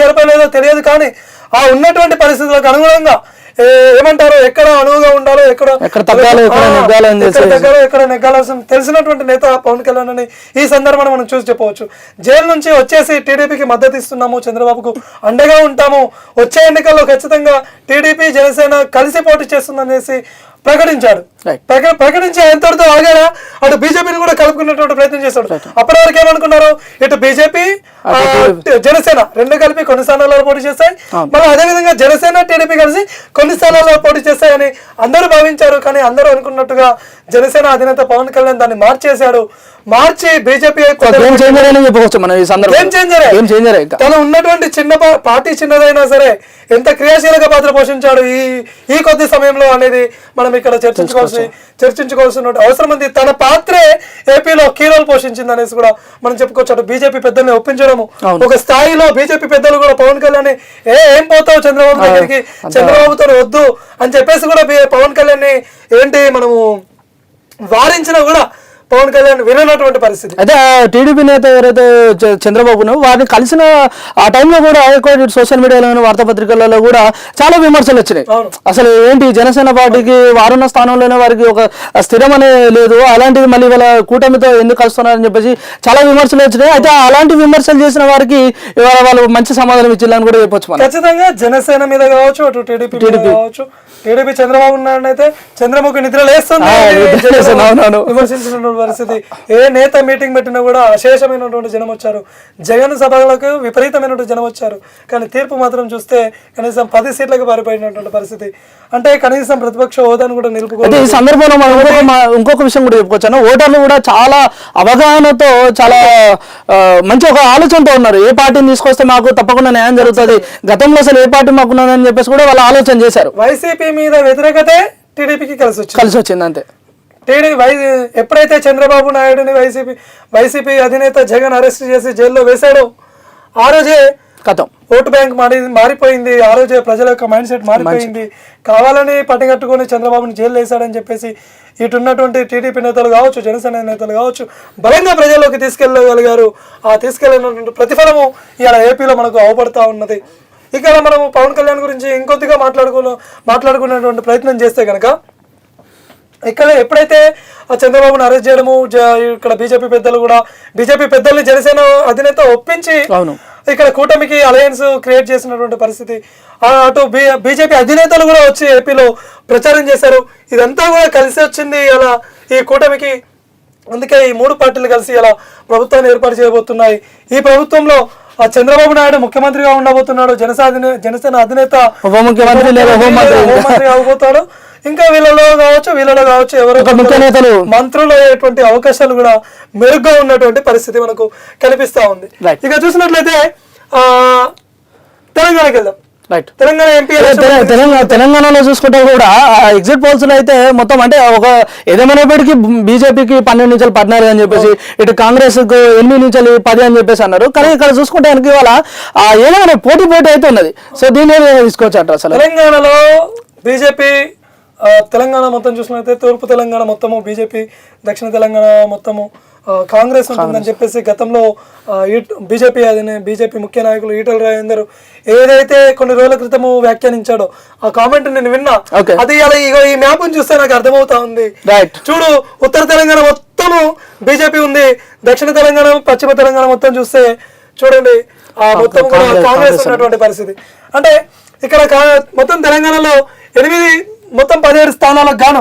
జరపలేదో తెలియదు, కానీ ఆ ఉన్నటువంటి పరిస్థితులకు అనుగుణంగా ఏమంటారు, ఎక్కడ అనువుగా ఉండాలో, ఎక్కడ తగ్గాలో, ఎక్కడ నెగ్గాల్సిన తెలిసినటువంటి నేత పవన్ కళ్యాణ్ అని ఈ సందర్భాన్ని మనం చూసి చెప్పవచ్చు. జైలు నుంచి వచ్చేసి టీడీపీకి మద్దతు ఇస్తున్నాము, చంద్రబాబుకు అండగా ఉంటాము, వచ్చే ఎన్నికల్లో ఖచ్చితంగా టీడీపీ జనసేన కలిసి పోటీ చేస్తుందనేసి ప్రకటించాడు. ప్రకటించి ఎంతటితో ఆగాడా, అటు బీజేపీని కూడా కలుపుకునేటువంటి ప్రయత్నం చేశాడు. అప్పటి వరకు ఏమనుకున్నారు, ఇటు బీజేపీ జనసేన రెండు కలిపి కొన్ని స్థానాల్లో పోటీ చేస్తాయి, మళ్ళీ అదేవిధంగా జనసేన టీడీపీ కలిసి కొన్ని స్థానాల్లో పోటీ చేస్తాయని అందరూ భావించారు. కానీ అందరూ అనుకున్నట్టుగా జనసేన అధినేత పవన్ కళ్యాణ్ దాన్ని మార్చేశాడు. మార్చి బీజేపీ తను ఉన్నటువంటి చిన్న పార్టీ చిన్నదైనా సరే ఎంత క్రియాశీలక పాత్ర పోషించాడు ఈ కొద్ది సమయంలో అనేది మనం ఇక్కడ చర్చించుకోవాల్సిన అవసరం ఉంది. తన పాత్రే ఏపీలో కీ రోల్ పోషించింది అనేసి కూడా మనం చెప్పుకోవచ్చు. అటు బీజేపీ పెద్దల్ని ఒప్పించడము, ఒక స్థాయిలో బీజేపీ పెద్దలు కూడా పవన్ కళ్యాణ్ ఏం పోతావు చంద్రబాబు దగ్గరికి, చంద్రబాబుతో వద్దు అని చెప్పేసి కూడా పవన్ కళ్యాణ్ ఏంటి మనము వారించినా కూడా పవన్ కళ్యాణ్ వినటువంటి పరిస్థితి. అయితే టీడీపీ నేత ఎవరైతే చంద్రబాబును వారిని కలిసిన ఆ టైంలో కూడా సోషల్ మీడియాలో వార్తాపత్రికలలో కూడా చాలా విమర్శలు వచ్చినాయి. అసలు ఏంటి జనసేన పార్టీకి వారున్న స్థానంలోనే వారికి ఒక స్థిరం అనే లేదు, అలాంటిది మళ్ళీ వాళ్ళ కూటమితో ఎందుకు కలుస్తున్నారని చెప్పేసి చాలా విమర్శలు వచ్చినాయి. అయితే అలాంటి విమర్శలు చేసిన వారికి ఇవాళ వాళ్ళు మంచి సమాధానం ఇచ్చిందని కూడా చెప్పొచ్చు. ఖచ్చితంగా జనసేన మీద కావచ్చు, అటు టీడీపీ కావచ్చు, టీడీపీ చంద్రబాబు నాయుడు అయితే చంద్రముఖి నిద్ర లేస్తుంది విమర్శించినటువంటి పరిస్థితి. ఏ నేత మీటింగ్ పెట్టినా కూడా అశేషమైనటువంటి జనం వచ్చారు, జగన్ సభలకు విపరీతమైనటువంటి జనం వచ్చారు. కానీ తీర్పు మాత్రం చూస్తే కనీసం 10 సీట్లకు పారిపోయినటువంటి పరిస్థితి. అంటే కనీసం ప్రతిపక్ష హోదాను కూడా నిలుపుకోవాలి. ఈ సందర్భంలో మనం ఇంకొక విషయం కూడా చెప్పుకోవచ్చు, ఓటర్లు కూడా చాలా అవగాహనతో చాలా మంచి ఒక ఆలోచనతో ఉన్నారు. ఏ పార్టీని తీసుకొస్తే మాకు తప్పకుండా న్యాయం జరుగుతుంది, గతంలో అసలు ఏ పార్టీ మాకున్నదని చెప్పేసి కూడా వాళ్ళు ఆలోచన చేశారు. వైసీపీ మీద వ్యతిరేకతే టీడీపీకి కలిసి వచ్చింది అంతే. ఎప్పుడైతే చంద్రబాబు నాయుడుని వైసీపీ అధినేత జగన్ అరెస్ట్ చేసి జైల్లో వేశాడో ఆ రోజే కథం ఓటు బ్యాంక్ మారిపోయింది. ఆ రోజే ప్రజల యొక్క మైండ్ సెట్ మారిపోయింది. కావాలని పట్టుకట్టుకొని చంద్రబాబుని జైలు వేశాడని చెప్పేసి ఇటున్నటువంటి టీడీపీ నేతలు కావచ్చు, జనసేన నేతలు కావచ్చు బలంగా ప్రజల్లోకి తీసుకెళ్ళగలిగారు. ఆ తీసుకెళ్ళినటువంటి ప్రతిఫలము ఇలా ఏపీలో మనకు అవపడతా ఉన్నది. ఇక్కడ మనము పవన్ కళ్యాణ్ గురించి ఇంకొద్దిగా మాట్లాడుకునేటువంటి ప్రయత్నం చేస్తే కనుక, ఇక్కడ ఎప్పుడైతే చంద్రబాబును అరెస్ట్ చేయడము, ఇక్కడ బీజేపీ పెద్దల్ని జనసేన అధినేత ఒప్పించి ఇక్కడ కూటమికి అలయన్స్ క్రియేట్ చేసినటువంటి పరిస్థితి. అటు బీజేపీ అధినేతలు కూడా వచ్చి ఏపీలో ప్రచారం చేశారు. ఇదంతా కూడా కలిసి వచ్చింది అలా ఈ కూటమికి. అందుకే ఈ 3 పార్టీలు కలిసి ఇలా ప్రభుత్వాన్ని ఏర్పాటు చేయబోతున్నాయి. ఈ ప్రభుత్వంలో చంద్రబాబు నాయుడు ముఖ్యమంత్రిగా ఉండబోతున్నాడు, జనసేన అధినేత ఉప ముఖ్యమంత్రి అవబోతాడు. ఇంకా వీళ్ళలో కావచ్చు ఎవరో ముఖ్య నేతలు మంత్రులు అయ్యేటువంటి అవకాశాలు కూడా మెరుగ్గా ఉన్నటువంటి పరిస్థితి మనకు కనిపిస్తా ఉంది. ఇక చూసినట్లయితే తెలంగాణకి వెళ్దాం. తెలంగాణ ఎంపీ తెలంగాణలో చూసుకుంటే కూడా ఎగ్జిట్ పోల్స్ లో అయితే మొత్తం అంటే ఒక ఏదేమైనప్పటికీ బీజేపీకి 12 నుంచి 14 అని చెప్పేసి, ఇటు కాంగ్రెస్ కు 8 నుంచి 10 అని చెప్పేసి అన్నారు. కానీ ఇక్కడ చూసుకుంటే ఇవాళ ఏమైనా పోటీ అయితే ఉన్నది. సో దీన్ని తీసుకోవచ్చు అంటారు. అసలు తెలంగాణలో బీజేపీ తెలంగాణ మొత్తం చూసినట్లయితే తూర్పు తెలంగాణ మొత్తము బీజేపీ, దక్షిణ తెలంగాణ మొత్తము కాంగ్రెస్ ఉంటుందని చెప్పేసి గతంలో బీజేపీ ముఖ్య నాయకులు ఈటల రాజేందర్ ఏదైతే కొన్ని రోజుల క్రితము వ్యాఖ్యానించాడో ఆ కామెంట్ నేను విన్నా. అది ఈ మ్యాప్ చూస్తే నాకు అర్థమవుతా ఉంది. చూడు, ఉత్తర తెలంగాణ మొత్తము బీజేపీ ఉంది, దక్షిణ తెలంగాణ పశ్చిమ తెలంగాణ మొత్తం చూస్తే చూడండి ఆ మొత్తం కూడా కాంగ్రెస్ ఉన్నటువంటి పరిస్థితి. అంటే ఇక్కడ మొత్తం తెలంగాణలో 17 స్థానాలకు గాను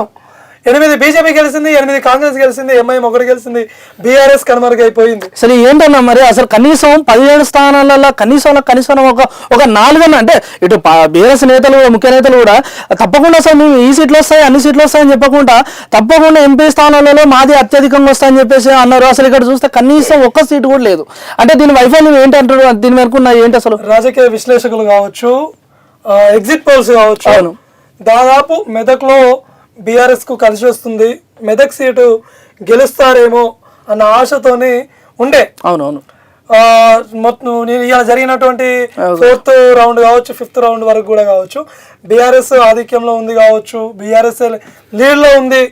8 బీజేపీ గెలిచింది, 8 కాంగ్రెస్ గెలిచింది, ఎంఐఎం 1 గెలిచింది, బీఆర్ఎస్ కనుమరుగైపోయింది. అసలు ఏంటన్నా మరి అసలు కనీసం 17 స్థానాలలో కనీసం ఒక 4 అంటే ఇటు బీఆర్ఎస్ నేతలు ముఖ్య నేతలు కూడా తప్పకుండా అసలు మేము ఈ సీట్లు వస్తాయి అన్ని సీట్లు వస్తాయని చెప్పకుండా తప్పకుండా ఎంపీ స్థానాలలో మాది అత్యధికంగా వస్తాయని చెప్పేసి అన్నారు. అసలు ఇక్కడ చూస్తే కనీసం ఒక్క సీటు కూడా లేదు. అంటే దీని వైఫల్యం ఏంటి అంటారు? దీని మేరకు ఏంటి అసలు? రాజకీయ విశ్లేషకులు కావచ్చు, ఎగ్జిట్ పోల్స్ కావచ్చు, దాదాపు మెదక్లో బీఆర్ఎస్ కు కలిసి వస్తుంది, మెదక్ సీటు గెలుస్తారేమో అన్న ఆశతోని ఉండే. అవునవును. మొత్తం నేను ఇలా జరిగినటువంటి 4th రౌండ్ కావచ్చు, 5th రౌండ్ వరకు కూడా కావచ్చు, బీఆర్ఎస్ ఆధిక్యంలో ఉంది కావచ్చు, బీఆర్ఎస్ లీడ్ లో ఉంది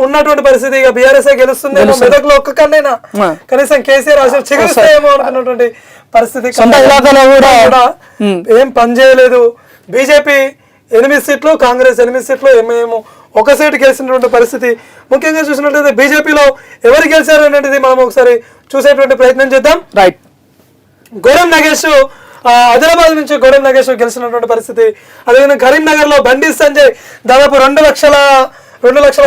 ఉన్నటువంటి పరిస్థితి. ఇక బీఆర్ఎస్ గెలుస్తుంది, మెదక్ లో ఒక్క కన్నైనా కనీసం కేసీఆర్ ఆశలు చిగురిస్తాయేమో అనుకున్నటువంటి పరిస్థితి. ఏం పని చేయలేదు. బీజేపీ 8 సీట్లు, కాంగ్రెస్ 8 సీట్లు, ఎంఐఎం 1 సీటు గెలిచినటువంటి పరిస్థితి. ముఖ్యంగా చూసినట్లయితే బీజేపీలో ఎవరు గెలిచారు అనేది మనం ఒకసారి చూసేటువంటి ప్రయత్నం చేద్దాం. రైట్. గోడెం నగేష్, ఆదిలాబాద్ నుంచి గోడెం నగేష్ గెలిచినటువంటి పరిస్థితి. అదేవిధంగా కరీంనగర్ లో బండి సంజయ్ దాదాపు 2 లక్షల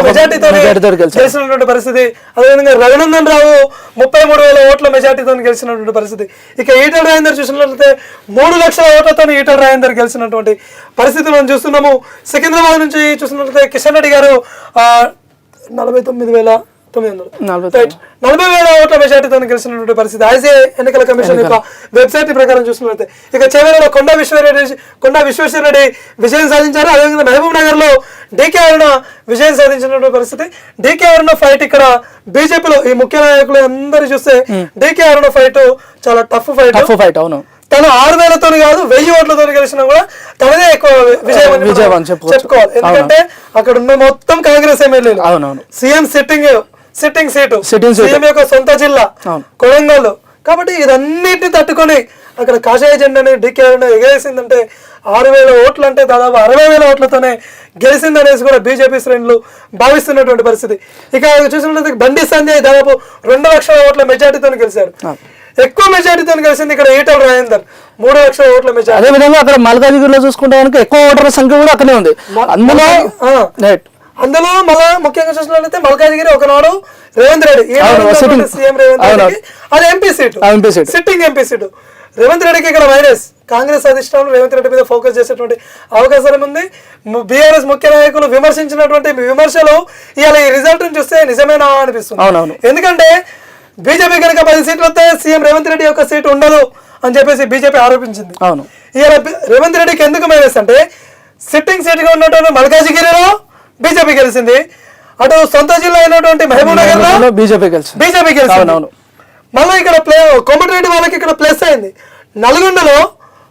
మెజార్టీతో గెలిచినటువంటి పరిస్థితి. అదేవిధంగా రఘునందన్ రావు 33,000 ఓట్ల మెజార్టీతో గెలిచినటువంటి పరిస్థితి. ఇక ఈటల రాజేందర్ చూసినట్లయితే 3 లక్షల ఓట్లతో ఈటల రాజేందర్ గెలిచినటువంటి పరిస్థితి మనం చూస్తున్నాము. సికింద్రాబాద్ నుంచి చూసినట్లయితే కిషన్ రెడ్డి గారు 49,900 40,000 ఓట్ల మెజార్టీతో గెలిచినటువంటి పరిస్థితి ఐసీ ఎన్నికల కమిషన్ యొక్క వెబ్సైట్ ప్రకారం చూసినట్లయితే. ఇక చివరిలో కొండా విశ్వేశ్వరరెడ్డి విజయం సాధించారు. అదేవిధంగా మహబూబ్ నగర్ లో డీకే అరుణ విజయం సాధించినటువంటి పరిస్థితి. డీకే అరుణ ఫైట్ ఇక్కడ బీజేపీలో ఈ ముఖ్య నాయకులు అందరూ చూస్తే డీకే అరుణ ఫైట్ చాలా టఫ్ ఫైట్. అవును. తను 6,000తో కాదు 1,000 ఓట్లతో గెలిచినా కూడా తనదే ఎక్కువ విజయం చెప్పుకోవాలి. ఎందుకంటే అక్కడ ఉన్న మొత్తం కాంగ్రెస్ ఎమ్మెల్యేలు. సీఎం సిట్టింగ్ సీటు, సీఎం యొక్క సొంత జిల్లా కొడంగల్. కాబట్టి ఇదన్నిటిని తట్టుకొని అక్కడ కాషాయ జెండాని డీకే ఎగరేసిందంటే 6,000 ఓట్లు అంటే దాదాపు 60,000 ఓట్లతోనే గెలిచిందనేసి కూడా బీజేపీ శ్రేణులు భావిస్తున్నటువంటి పరిస్థితి. ఇక చూసినట్లయితే బండి సంజయ్ దాదాపు 2 లక్షల ఓట్ల మెజార్టీతో గెలిచారు. ఎక్కువ మెజార్టీతో కలిసింది ఇక్కడ ఈటల రాజేందర్ 3 లక్షల ఓట్ల మెజార్టీ. అదే విధంగా అక్కడ మల్కాజిగిరిలో చూసుకుంటే ఎక్కువ ఓటర్ల సంఖ్య కూడా అక్కడే ఉంది. అందులో మళ్ళా ముఖ్యంగా చూసినట్లయితే మల్కాజిగిరి ఒకనాడు రేవంత్ రెడ్డి సీఎం రేవంత్ రెడ్డికి అది MP seat, sitting MP seat. Revanth రెడ్డికి ఇక్కడ మైనస్. కాంగ్రెస్ అధిష్టానం రేవంత్ రెడ్డి మీద ఫోకస్ చేసేటువంటి అవకాశం ఉంది. బీఆర్ఎస్ ముఖ్య నాయకులు విమర్శించినటువంటి విమర్శలు ఇవాళ ఈ రిజల్ట్ చూస్తే నిజమేనా అనిపిస్తుంది. ఎందుకంటే బీజేపీ కనుక 10 సీట్లు వస్తే సీఎం రేవంత్ రెడ్డి యొక్క సీటు ఉండదు అని చెప్పేసి బీజేపీ ఆరోపించింది. ఇవాళ రేవంత్ రెడ్డికి ఎందుకు మైనస్ అంటే సిట్టింగ్ సీట్ గా ఉన్నటువంటి మల్కాజిగిరిలో బీజేపీ గెలిచింది, అటు సొంత జిల్లా అయినటువంటి మహబూబ్ నగర్ లో బీజేపీ గెలిచింది. మళ్ళీ ఇక్కడ కోమటిరెడ్డి వాళ్ళకి ఇక్కడ ప్లస్ అయింది. నల్గొండలో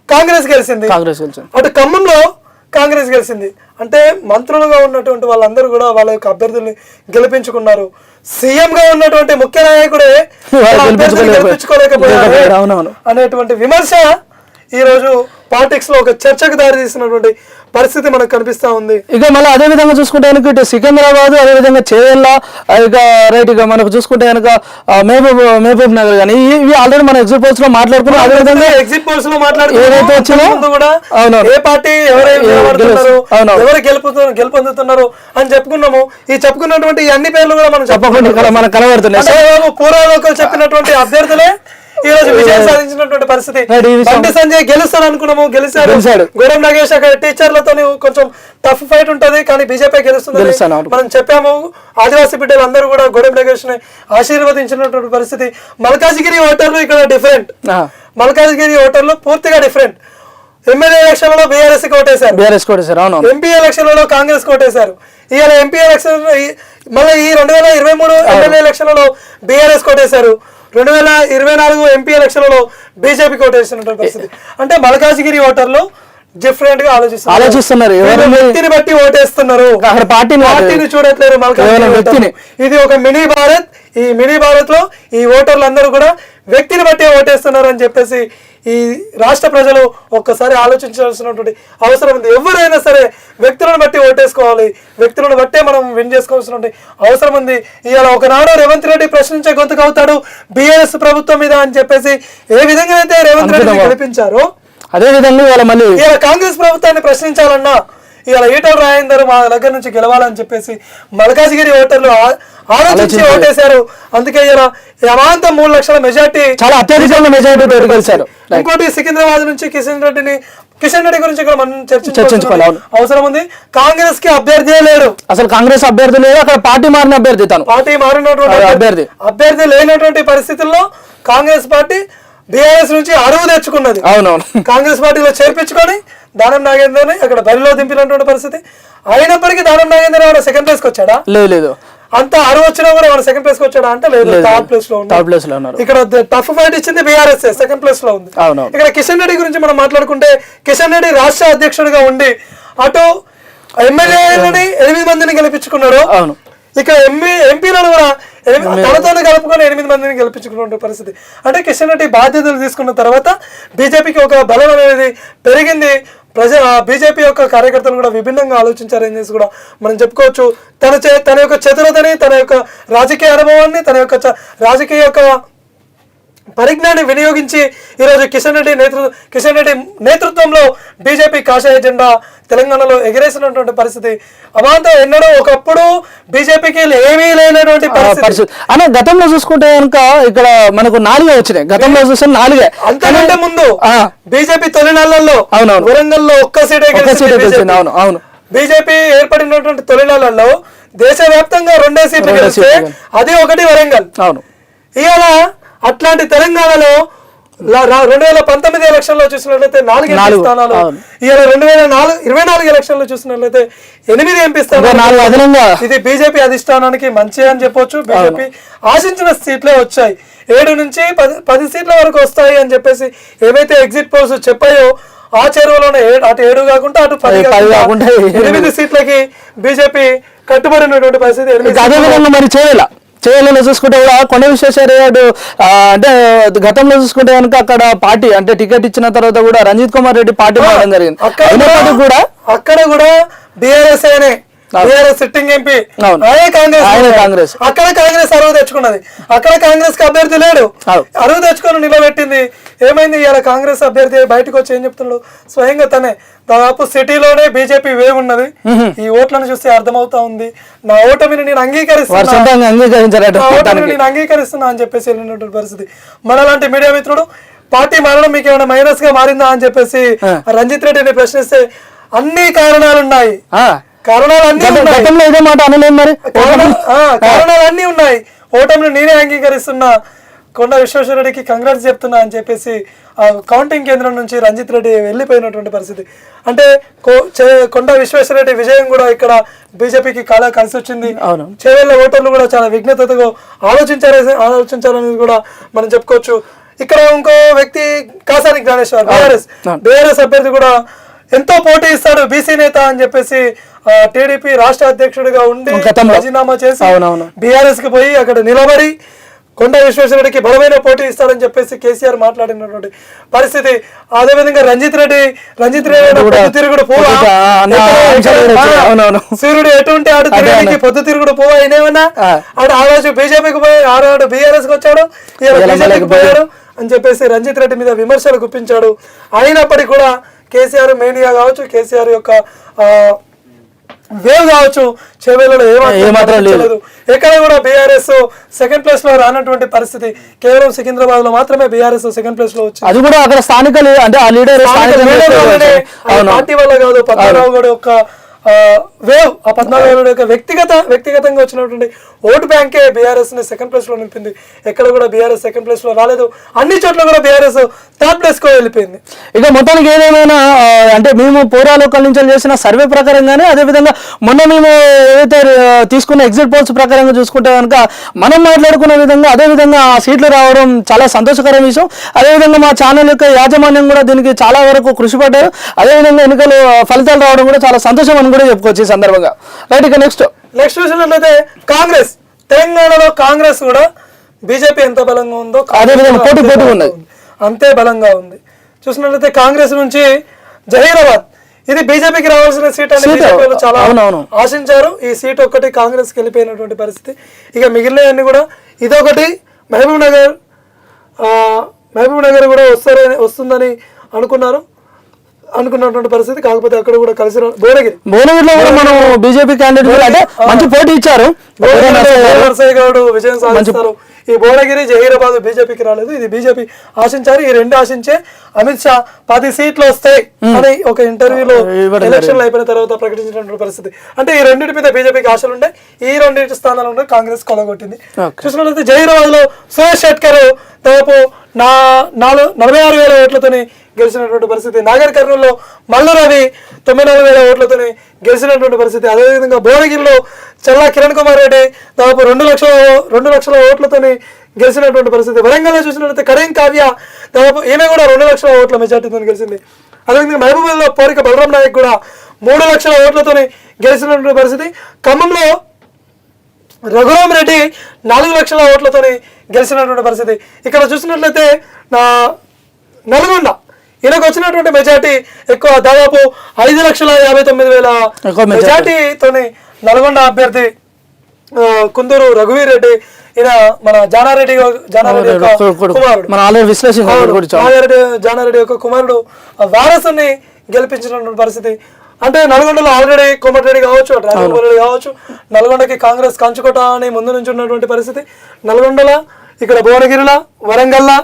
కాంగ్రెస్ గెలిచింది, అటు ఖమ్మంలో కాంగ్రెస్ గెలిచింది. అంటే మంత్రులుగా ఉన్నటువంటి వాళ్ళందరూ కూడా వాళ్ళ యొక్క అభ్యర్థుల్ని గెలిపించుకున్నారు. సీఎం గా ఉన్నటువంటి ముఖ్య నాయకుడే గెలిపించుకోలేకపోయారు అనేటువంటి విమర్శ ఈ రోజు పాలిటిక్స్ లో ఒక చర్చకు దారి తీసినటువంటి పరిస్థితి మనకు కనిపిస్తా ఉంది. ఇక మళ్ళీ అదే విధంగా చూసుకుంటే కనుక ఇటు సికింద్రాబాద్, అదే విధంగా చేవెళ్ళ, ఇక రైట్ ఇక మనకు చూసుకుంటే కనుక మహబూబ్ నగర్ కానీ ఇవి ఆల్రెడీ మన ఎగ్జిట్ పోల్స్ లో మాట్లాడుకున్నాం. అదే విధంగా ఎగ్జిట్ పోల్స్ లో ఏదైతే వచ్చినా కూడా ఏ పార్టీ ఎవరు గెలుపొందుతున్నారు అని చెప్పుకున్నాము. ఈ చెప్పుకున్నటువంటి ఈ అన్ని పేర్లు కూడా మనం చెప్పకుండా మనకు కనబడుతున్నాయి. పూర్వలోకలు చెప్పినటువంటి అభ్యర్థులే ఈ రోజు విజయం సాధించినటువంటి పరిస్థితి. బండి సంజయ్ గెలుస్తాడు అనుకున్నాము, గెలిచాడు. గోడెం నగేష్ అక్కడ టీచర్లతో కొంచెం టఫ్ ఫైట్ ఉంటది, కానీ బీజేపీ గెలుస్తుంది మనం చెప్పాము. ఆదివాసీ బిడ్డలు అందరూ కూడా గోడెం నగేష్ ని ఆశీర్వదించినటువంటి పరిస్థితి. మల్కాజిగిరి ఓటర్లు ఇక్కడ డిఫరెంట్, మల్కాజిగిరి ఓటర్లు పూర్తిగా డిఫరెంట్. ఎమ్మెల్యే ఎలక్షన్లలో బీఆర్ఎస్ కోటేశారు, ఎంపీ ఎలక్షన్లలో కాంగ్రెస్ కోటేశారు. ఇవాళ ఎంపీ ఎలక్షన్ మళ్ళీ ఈ 2023 ఎమ్మెల్యే ఎలక్షన్లలో బీఆర్ఎస్ కోటేశారు, 2024 ఎంపీ ఎలక్షన్లలో బీజేపీ కోటేసినటువంటి పరిస్థితి. అంటే మల్కాజిగిరి ఓటర్లు డిఫరెంట్ గా ఆలోచిస్తున్నారు, వ్యక్తిని బట్టి ఓటేస్తున్నారు, పార్టీని చూడట్లేరు మల్కాజిగిరి. ఇది ఒక మినీ భారత్. ఈ మినీ భారత్ లో ఈ ఓటర్లు అందరూ కూడా వ్యక్తిని బట్టి ఓటేస్తున్నారు అని చెప్పేసి ఈ రాష్ట్ర ప్రజలు ఒక్కసారి ఆలోచించాల్సినటువంటి అవసరం ఉంది. ఎవరైనా సరే వ్యక్తులను బట్టి ఓటేసుకోవాలి, వ్యక్తులను బట్టే మనం విన్ చేసుకోవాల్సినటువంటి అవసరం ఉంది. ఇవాళ ఒకనాడు రేవంత్ రెడ్డి ప్రశ్నించే గొంతుకు అవుతాడు బీఆర్ఎస్ ప్రభుత్వం మీద అని చెప్పేసి ఏ విధంగా అయితే రేవంత్ రెడ్డి గెలిపించారో అదే విధంగా మళ్ళీ కాంగ్రెస్ ప్రభుత్వాన్ని ప్రశ్నించాలన్నా ఇవాళ ఈటల రాజేందర్ మా దగ్గర నుంచి గెలవాలని చెప్పేసి మల్కాజిగిరి ఓటర్లు ఆలోచించి ఓటేశారు. అందుకే ఇలా అమాంతం 3 లక్షల మెజార్టీ, చాలా అత్యధికంగా మెజార్టీ గెలిచారు. ఇంకోటి సికింద్రాబాద్ నుంచి కిషన్ రెడ్డి గురించి కూడా మనం చర్చించుకోవాలి అవసరం ఉంది. కాంగ్రెస్ కి అభ్యర్థి లేడు, అసలు కాంగ్రెస్ అభ్యర్థి లేదు, అక్కడ పార్టీ మారిన అభ్యర్థి, పార్టీ మారినటువంటి అభ్యర్థి లేనటువంటి పరిస్థితుల్లో కాంగ్రెస్ పార్టీ బీఆర్ఎస్ నుంచి అరువు తెచ్చుకున్నది. అవునవును, కాంగ్రెస్ పార్టీలో చేర్పించుకొని దానం నాగేందర్ని అక్కడ బరిలో దింపినటువంటి పరిస్థితి. అయినప్పటికీ దానం నాగేందర్ ఏమైనా సెకండ్ ప్లేస్ కి వచ్చాడా? లేదు. అంత అరువు వచ్చినా కూడా ఏమైనా సెకండ్ ప్లేస్ కి వచ్చాడా అంటే లేదు, థర్డ్ ప్లేస్ లో ఉన్నారు. ఇక్కడ టఫ్ ఫైట్ ఇచ్చింది బీఆర్ఎస్, సెకండ్ ప్లేస్ లో ఉంది. ఇక్కడ కిషన్ రెడ్డి గురించి మనం మాట్లాడుకుంటే, కిషన్ రెడ్డి రాష్ట్ర అధ్యక్షుడిగా ఉండి అటు ఎమ్మెల్యేలని 8 మందిని గెలిపించుకున్నాడు. ఇక ఎంపీలను కూడా తనతో కలుపుకొని 8 మందిని గెలిపించుకున్న పరిస్థితి. అంటే కిషన్ రెడ్డి బాధ్యతలు తీసుకున్న తర్వాత బీజేపీకి ఒక బలం అనేది పెరిగింది. బీజేపీ యొక్క కార్యకర్తలు కూడా విభిన్నంగా ఆలోచించారని కూడా మనం చెప్పుకోవచ్చు. తన యొక్క చతురతని, తన యొక్క రాజకీయ అనుభవాన్ని, తన యొక్క రాజకీయ యొక్క పరిజ్ఞాన్ని వినియోగించి ఈరోజు కిషన్ రెడ్డి నేతృత్వంలో బీజేపీ కాషాయ జెండా తెలంగాణలో ఎగిరేసినటువంటి పరిస్థితి. అమాంతం ఎన్నడూ ఒకప్పుడు బీజేపీకి ఏమీ లేనటువంటి పరిస్థితి. అనే గతంలో చూసుకుంటే కనుక ఇక్కడ మనకు 4 వచ్చినాయి. గతంలో చూస్తే 4. అంతకంటే ముందు బీజేపీ తొలి నెలల్లో వరంగల్లో ఒక్క సీటే గెలిచింది. అవును, బీజేపీ ఏర్పడినటువంటి తొలి నెలల్లో దేశవ్యాప్తంగా 2 సీట్లు గెలిస్తే అది ఒకటి వరంగల్. అవును, ఇవాళ అట్లాంటి తెలంగాణలో 2019 ఎలక్షన్ లో చూసినట్లయితే 4 స్థానాలు, ఇవాళ 2024 ఎలక్షన్ లో చూసినట్లయితే 8 ఎంపీ స్థానాలు. ఇది బీజేపీ అధిష్టానానికి మంచి అని చెప్పొచ్చు. బీజేపీ ఆశించిన సీట్లే వచ్చాయి. 7 నుంచి 10 సీట్ల వరకు వస్తాయి అని చెప్పేసి ఏవైతే ఎగ్జిట్ పోల్స్ చెప్పాయో ఆ చెరువులోనే అటు 7 కాకుండా అటు 10 కాకుండా 8 సీట్లకి బీజేపీ కట్టుబడినటువంటి పరిస్థితి. అదేవిధంగా మరి చేయాలని చూసుకుంటే కూడా కొండ విశ్వేశ్వరయ్య అంటే గతంలో చూసుకుంటే కనుక అక్కడ పార్టీ అంటే టికెట్ ఇచ్చిన తర్వాత కూడా రంజిత్ కుమార్ రెడ్డి పార్టీ మారడం జరిగింది. అక్కడ కూడా బీఆర్ఎస్ సిట్టింగ్ ఎంపీ కాంగ్రెస్ అక్కడ కాంగ్రెస్ అరువు తెచ్చుకున్నది. అక్కడ కాంగ్రెస్ కి అభ్యర్థి లేడు, అరువు తెచ్చుకొని నిలబెట్టింది. ఏమైంది ఇవాళ కాంగ్రెస్ అభ్యర్థి బయటకు వచ్చి ఏం చెప్తున్నాడు? స్వయంగా తనే దాదాపు సిటీలోనే బీజేపీ వేవ్ ఉన్నది, ఈ ఓట్లను చూస్తే అర్థమవుతా ఉంది, నా ఓటమిని నేను అంగీకరిస్తున్నా అని చెప్పేసి వెళ్ళినటువంటి పరిస్థితి. మనలాంటి మీడియా మిత్రుడు పార్టీ మారడం మీకు ఏమైనా మైనస్ గా మారిందా అని చెప్పేసి రంజిత్ రెడ్డిని ప్రశ్నిస్తే అన్ని కారణాలున్నాయి, కారణాలన్నీ ఉన్నాయి. ఓటమిని నేనే అంగీకరిస్తున్నా, కొండ విశ్వేశ్వరరెడ్డికి కంగ్రాట్స్ చెప్తున్నా అని చెప్పేసి కౌంటింగ్ కేంద్రం నుంచి రంజిత్ రెడ్డి వెళ్ళిపోయినటువంటి పరిస్థితి. అంటే కొండ విశ్వేశ్వరరెడ్డి విజయం కూడా ఇక్కడ బీజేపీకి కలిసి వచ్చింది. చేవెళ్ళ ఓటర్లు కూడా చాలా విఘ్నతతో ఆలోచించారనేది కూడా మనం చెప్పుకోవచ్చు. ఇక్కడ ఇంకో వ్యక్తి కాసాని జ్ఞానేశ్వర్ బీఆర్ఎస్ అభ్యర్థి కూడా ఎంతో పోటీ ఇస్తాడు, బీసీ నేత అని చెప్పేసి టీడీపీ రాష్ట్ర అధ్యక్షుడిగా ఉండి రాజీనామా చేసి బీఆర్ఎస్ కి పోయి అక్కడ నిలబడి కొండ విశ్వేశ్వరరెడ్డికి బలమైన పోటీ ఇస్తారని చెప్పేసి కేసీఆర్ మాట్లాడినటువంటి పరిస్థితి. అదేవిధంగా రంజిత్ రెడ్డి పొద్దుతిరుగుడు పువ్వు, సూర్యుడు ఎటువంటి ఆడు తిరగడానికి పొద్దుతిరుగుడు పువ్వు అయినేమన్నా అటు ఆ రోజు బీజేపీకి పోయి ఆనాడు బీఆర్ఎస్ కి వచ్చాడు, బీజేపీకి పోయాడు అని చెప్పేసి రంజిత్ రెడ్డి మీద విమర్శలు గుప్పించాడు. అయినప్పటికీ కూడా కేసీఆర్ మేనియా కావచ్చు, కేసీఆర్ యొక్క వేవ్ కావచ్చు, చేవేలలో ఏమాత్రం లేదు. ఎక్కడ కూడా బీఆర్ఎస్ సెకండ్ ప్లేస్ లో రానటువంటి పరిస్థితి. కేవలం సికింద్రాబాద్ లో మాత్రమే బీఆర్ఎస్ సెకండ్ ప్లేస్ లో వచ్చింది. అది కూడా అక్కడ స్థానికులు అంటే ఆ లీడర్ పార్టీ వల్ల కాదు, పద్మనాభ గౌడ్ యొక్క వేవ్, ఆ పద్మనాభ గౌడ్ యొక్క వ్యక్తిగతంగా వచ్చినటువంటి ఓటు బ్యాంకే బీఆర్ఎస్ ని సెకండ్ ప్లేస్ లో నింపింది. ఎక్కడ కూడా బీఆర్ఎస్ సెకండ్ ప్లేస్ లో రాలేదు, అన్ని చోట్ల కూడా బీఆర్ఎస్ థర్డ్ ప్లేస్ కు వెళ్ళిపోయింది. ఇక మొత్తానికి ఏదేమైనా అంటే మేము పోరాలోకల్ నుంచి చేసిన సర్వే ప్రకారంగానే, అదేవిధంగా మొన్న మేము ఏదైతే తీసుకున్న ఎగ్జిట్ పోల్స్ ప్రకారంగా చూసుకుంటే కనుక మనం మాట్లాడుకున్న విధంగా అదేవిధంగా ఆ సీట్లు రావడం చాలా సంతోషకరమైన విషయం. అదేవిధంగా మా ఛానల్ యొక్క యాజమాన్యం కూడా దీనికి చాలా వరకు కృషి పడ్డారు. అదేవిధంగా ఎన్నికలు ఫలితాలు రావడం కూడా చాలా సంతోషం అని కూడా చెప్పుకోవచ్చు ఈ సందర్భంగా. రైట్, ఇక నెక్స్ట్ చూసినట్లయితే కాంగ్రెస్, తెలంగాణలో కాంగ్రెస్ కూడా బీజేపీ ఎంత బలంగా ఉందో అదేవిధంగా పోటీ ఉన్నది, అంతే బలంగా ఉంది. చూసినట్లయితే కాంగ్రెస్ నుంచి జహీరాబాద్, ఇది బీజేపీకి రావాల్సిన సీట్ అని చాలా ఆశించారు. ఈ సీట్ ఒక్కటి కాంగ్రెస్ కి వెళ్ళిపోయినటువంటి పరిస్థితి. ఇక మిగిలినవన్నీ కూడా ఇదొకటి. మహబూబ్ నగర్ కూడా వస్తుందని అనుకున్నారు. అనుకున్నటువంటి పరిస్థితి. కాకపోతే అక్కడ కూడా కలిసి భువనగిరిలో కూడా మనం బీజేపీ క్యాండిడేట్ అంటే మంచి పోటీ ఇచ్చారు. నరసయ్య గౌడ్ విజయం సాధిస్తారు. ఈ భువనగిరి జహీరాబాద్ బీజేపీకి రాలేదు, ఇది బీజేపీ ఆశించారు. ఈ రెండు ఆశించే అమిత్ షా 10 సీట్లు వస్తాయి అని ఒక ఇంటర్వ్యూలో ఎలక్షన్లు అయిపోయిన తర్వాత ప్రకటించినటువంటి పరిస్థితి. అంటే ఈ రెండింటి మీద బీజేపీకి ఆశలు ఉంటాయి. ఈ రెండింటి స్థానాలను కాంగ్రెస్ కొలగొట్టింది. చూసినట్లయితే జహీరాబాద్ లో సురేష్ షెట్కర్ దాదాపు 46,000 ఓట్లతోని గెలిచినటువంటి పరిస్థితి. నాగర్ కర్నూలులో మల్లు రవి 94,000 ఓట్లతోని గెలిచినటువంటి పరిస్థితి. అదేవిధంగా భువనగిరిలో చల్లా కిరణ్ కుమార్ రెడ్డి దాదాపు 2 లక్షల ఓట్లతోని గెలిచినటువంటి పరిస్థితి. వరంగల్లో చూసినట్లయితే కరీం కావ్య దాదాపు ఈమె కూడా 2 లక్షల ఓట్ల మెజార్టీతో గెలిచింది. అదేవిధంగా మహబూబాబాద్లో పోరిక బలరాం నాయక్ కూడా 3 లక్షల ఓట్లతోని గెలిచినటువంటి పరిస్థితి. ఖమ్మంలో రఘురామ్ రెడ్డి 4 లక్షల ఓట్లతోని గెలిచినటువంటి పరిస్థితి. ఇక్కడ చూసినట్లయితే నల్గొండ ఈయనకు వచ్చినటువంటి మెజార్టీ ఎక్కువ, దాదాపు 5,59,000 మెజార్టీతోని నల్గొండ అభ్యర్థి కుందూరు రఘువీర్ రెడ్డి, ఈయన మన జానారెడ్డి యొక్క కుమారుడు, జానారెడ్డి యొక్క కుమారుడు వారసుని గెలిపించినటువంటి పరిస్థితి. అంటే నల్గొండలో ఆల్రెడీ కోమటిరెడ్డి కావచ్చు, రాజగోపాల్ కావచ్చు, నల్గొండకి కాంగ్రెస్ కంచుకోట అని ముందు నుంచి ఉన్నటువంటి పరిస్థితి. నల్గొండలో, ఇక్కడ భువనగిరిలో, వరంగల్లో,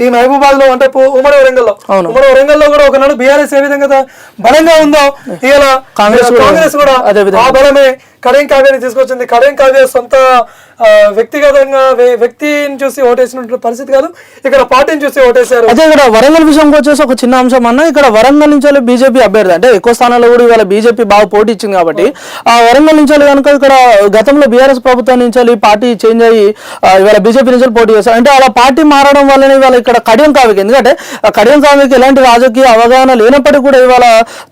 ఈ మహబూబాద్ లో అంటే ఉమ్మడి వరంగల్లో కూడా ఒకనాడు బీఆర్ఎస్ ఏ విధంగా బలంగా ఉందో ఇలా కాంగ్రెస్ కూడా ఆ బలమే కరీం కావ్యాన్ని తీసుకొచ్చింది. కరీం కావ్య సొంత వ్యక్తిగతంగా వ్యక్తిని చూసి ఓటేసినటువంటి పరిస్థితి కాదు, ఇక్కడ పార్టీని చూసి ఓటేశారు. అదే ఇక్కడ వరంగల్ విషయంకి వచ్చేసి ఒక చిన్న అంశం అన్న, ఇక్కడ వరంగల్ నుంచి బీజేపీ అభ్యర్థి అంటే ఎక్కువ స్థానాల్లో కూడా ఇవాళ బీజేపీ బాగా పోటీ ఇచ్చింది కాబట్టి ఆ వరంగల్ నుంచి కనుక ఇక్కడ గతంలో బీఆర్ఎస్ ప్రభుత్వం నుంచి పార్టీ చేంజ్ అయ్యి ఇవాళ బీజేపీ నుంచి పోటీ చేస్తారు. అంటే అలా పార్టీ మారడం వల్లనే ఇవాళ ఇక్కడ కడియం కావ్యకి, ఎందుకంటే కడియం కావ్యకి ఎలాంటి రాజకీయ అవగాహన లేనప్పటికీ కూడా ఇవాళ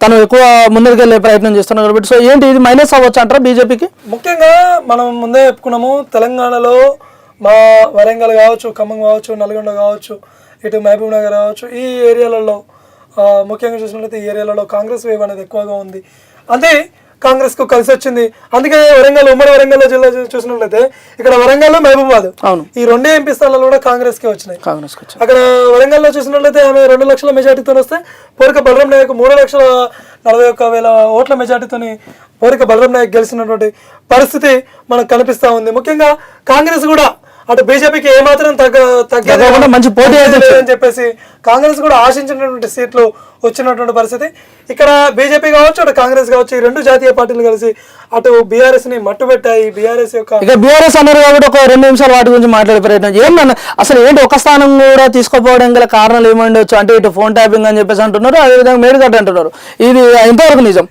తను ఎక్కువ ముందరికెళ్లే ప్రయత్నం చేస్తున్నారు కాబట్టి సో ఏంటి ఇది మైనస్ అవ్వచ్చు అంటారా బీజేపీకి? ముఖ్యంగా మనం ముందే చెప్పుకున్నాము, తెలంగాణలో మా వరంగల్ కావచ్చు, ఖమ్మం కావచ్చు, నల్గొండ కావచ్చు, ఇటు మహబూబ్ నగర్ కావచ్చు, ఈ ఏరియాలలో ముఖ్యంగా చూసినట్లయితే ఈ ఏరియాలలో కాంగ్రెస్ వేవ్ అనేది ఎక్కువగా ఉంది. అదే కాంగ్రెస్కు కలిసి వచ్చింది. అందుకే వరంగల్, ఉమ్మడి వరంగల్ జిల్లా చూసినట్లయితే ఇక్కడ వరంగల్, మహబూబాద్ ఈ 2 ఎంపీ స్థానాలు కూడా కాంగ్రెస్కి వచ్చినాయి. అక్కడ వరంగల్లో చూసినట్లయితే ఆమె 2 లక్షల మెజార్టీతో వస్తే పోరిక బలరాం నాయక్ 3,41,000 ఓట్ల మెజార్టీతోని పోరిక బలరాం నాయక్ గెలిచినటువంటి పరిస్థితి మనకు కనిపిస్తూ ఉంది. ముఖ్యంగా కాంగ్రెస్ కూడా అటు బీజేపీకి ఏమాత్రం తగ్గకుండా మంచి పోటీ అని చెప్పేసి కాంగ్రెస్ కూడా ఆశించినటువంటి సీట్లు వచ్చినటువంటి పరిస్థితి. ఇక్కడ బీజేపీ కావచ్చు, అటు కాంగ్రెస్ కావచ్చు, ఈ 2 జాతీయ పార్టీలు కలిసి అటు బీఆర్ఎస్ ని మట్టుబెట్టాయి. బీఆర్ఎస్ యొక్క ఇక బీఆర్ఎస్ అన్నారు కాబట్టి ఒక 2 నిమిషాలు వాటి గురించి మాట్లాడే ప్రయత్నం ఏమన్నా, అసలు ఏంటి ఒక స్థానం కూడా తీసుకోపోవడం గల కారణాలు ఏమండొచ్చు? అంటే ఇటు ఫోన్ ట్యాపింగ్ అని చెప్పేసి అంటున్నారు, అదేవిధంగా మేడిగడ్డ అంటున్నారు. ఇది ఎంతవరకు నిజం?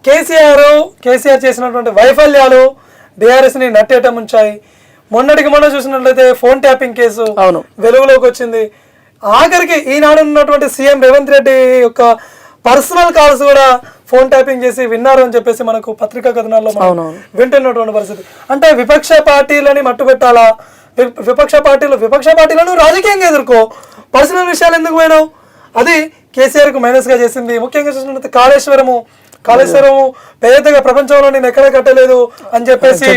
కేసీఆర్ చేసినటువంటి వైఫల్యాలు బీఆర్ఎస్ ని నట్టేయటం ఉంచాయి. మొన్నటికి మొన్న చూసినట్లయితే ఫోన్ ట్యాపింగ్ కేసు వెలుగులోకి వచ్చింది. ఆఖరికి ఈనాడు ఉన్నటువంటి సీఎం రేవంత్ రెడ్డి యొక్క పర్సనల్ కాల్స్ కూడా ఫోన్ ట్యాపింగ్ చేసి విన్నారు అని చెప్పేసి మనకు పత్రికా కథనాల్లో వింటున్నటువంటి పరిస్థితి. అంటే విపక్ష పార్టీలని మట్టుబెట్టాలా? విపక్ష పార్టీలను రాజకీయంగా ఎదుర్కో, పర్సనల్ విషయాలు ఎందుకు పోయినావు? అది కేసీఆర్ కు మైనస్ గా చేసింది. ముఖ్యంగా చూసినట్లయితే కాళేశ్వరము పెద్దగా ప్రపంచంలో నేను ఎక్కడ కట్టలేదు అని చెప్పేసి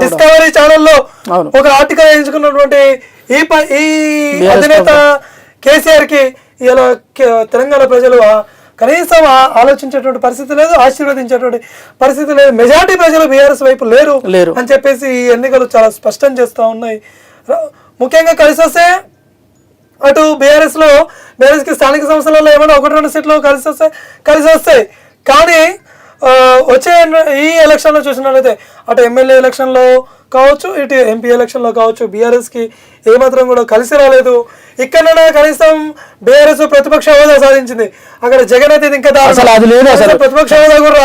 డిస్కవరీ ఛానల్లో ఒక ఆర్టికల్ ఎంచుకున్నటువంటి ఈ అధినేత కేసీఆర్ కి ఇలా తెలంగాణ ప్రజలు కనీసం ఆలోచించేటువంటి పరిస్థితి లేదు, ఆశీర్వదించేటువంటి పరిస్థితి లేదు. మెజారిటీ ప్రజలు బీఆర్ఎస్ వైపు లేరు అని చెప్పేసి ఈ ఎన్నికలు చాలా స్పష్టం చేస్తూ ఉన్నాయి. ముఖ్యంగా కలిసి వస్తే అటు బీఆర్ఎస్ కి స్థానిక సంస్థలలో ఏమైనా 1-2 సీట్లు కలిసి వస్తాయి. కానీ వచ్చే ఈ ఎలక్షన్లో చూసినట్లయితే అటు ఎమ్మెల్యే ఎలక్షన్లో కావచ్చు, ఇటు ఎంపీ ఎలక్షన్లో కావచ్చు, బీఆర్ఎస్కి ఏమాత్రం కూడా కలిసి రాలేదు. ఇక్కడ కనీసం బీఆర్ఎస్ ప్రతిపక్ష హోదా సాధించింది, అక్కడ జగన్ అయితే ఇంకా ప్రతిపక్ష హోదా కూడా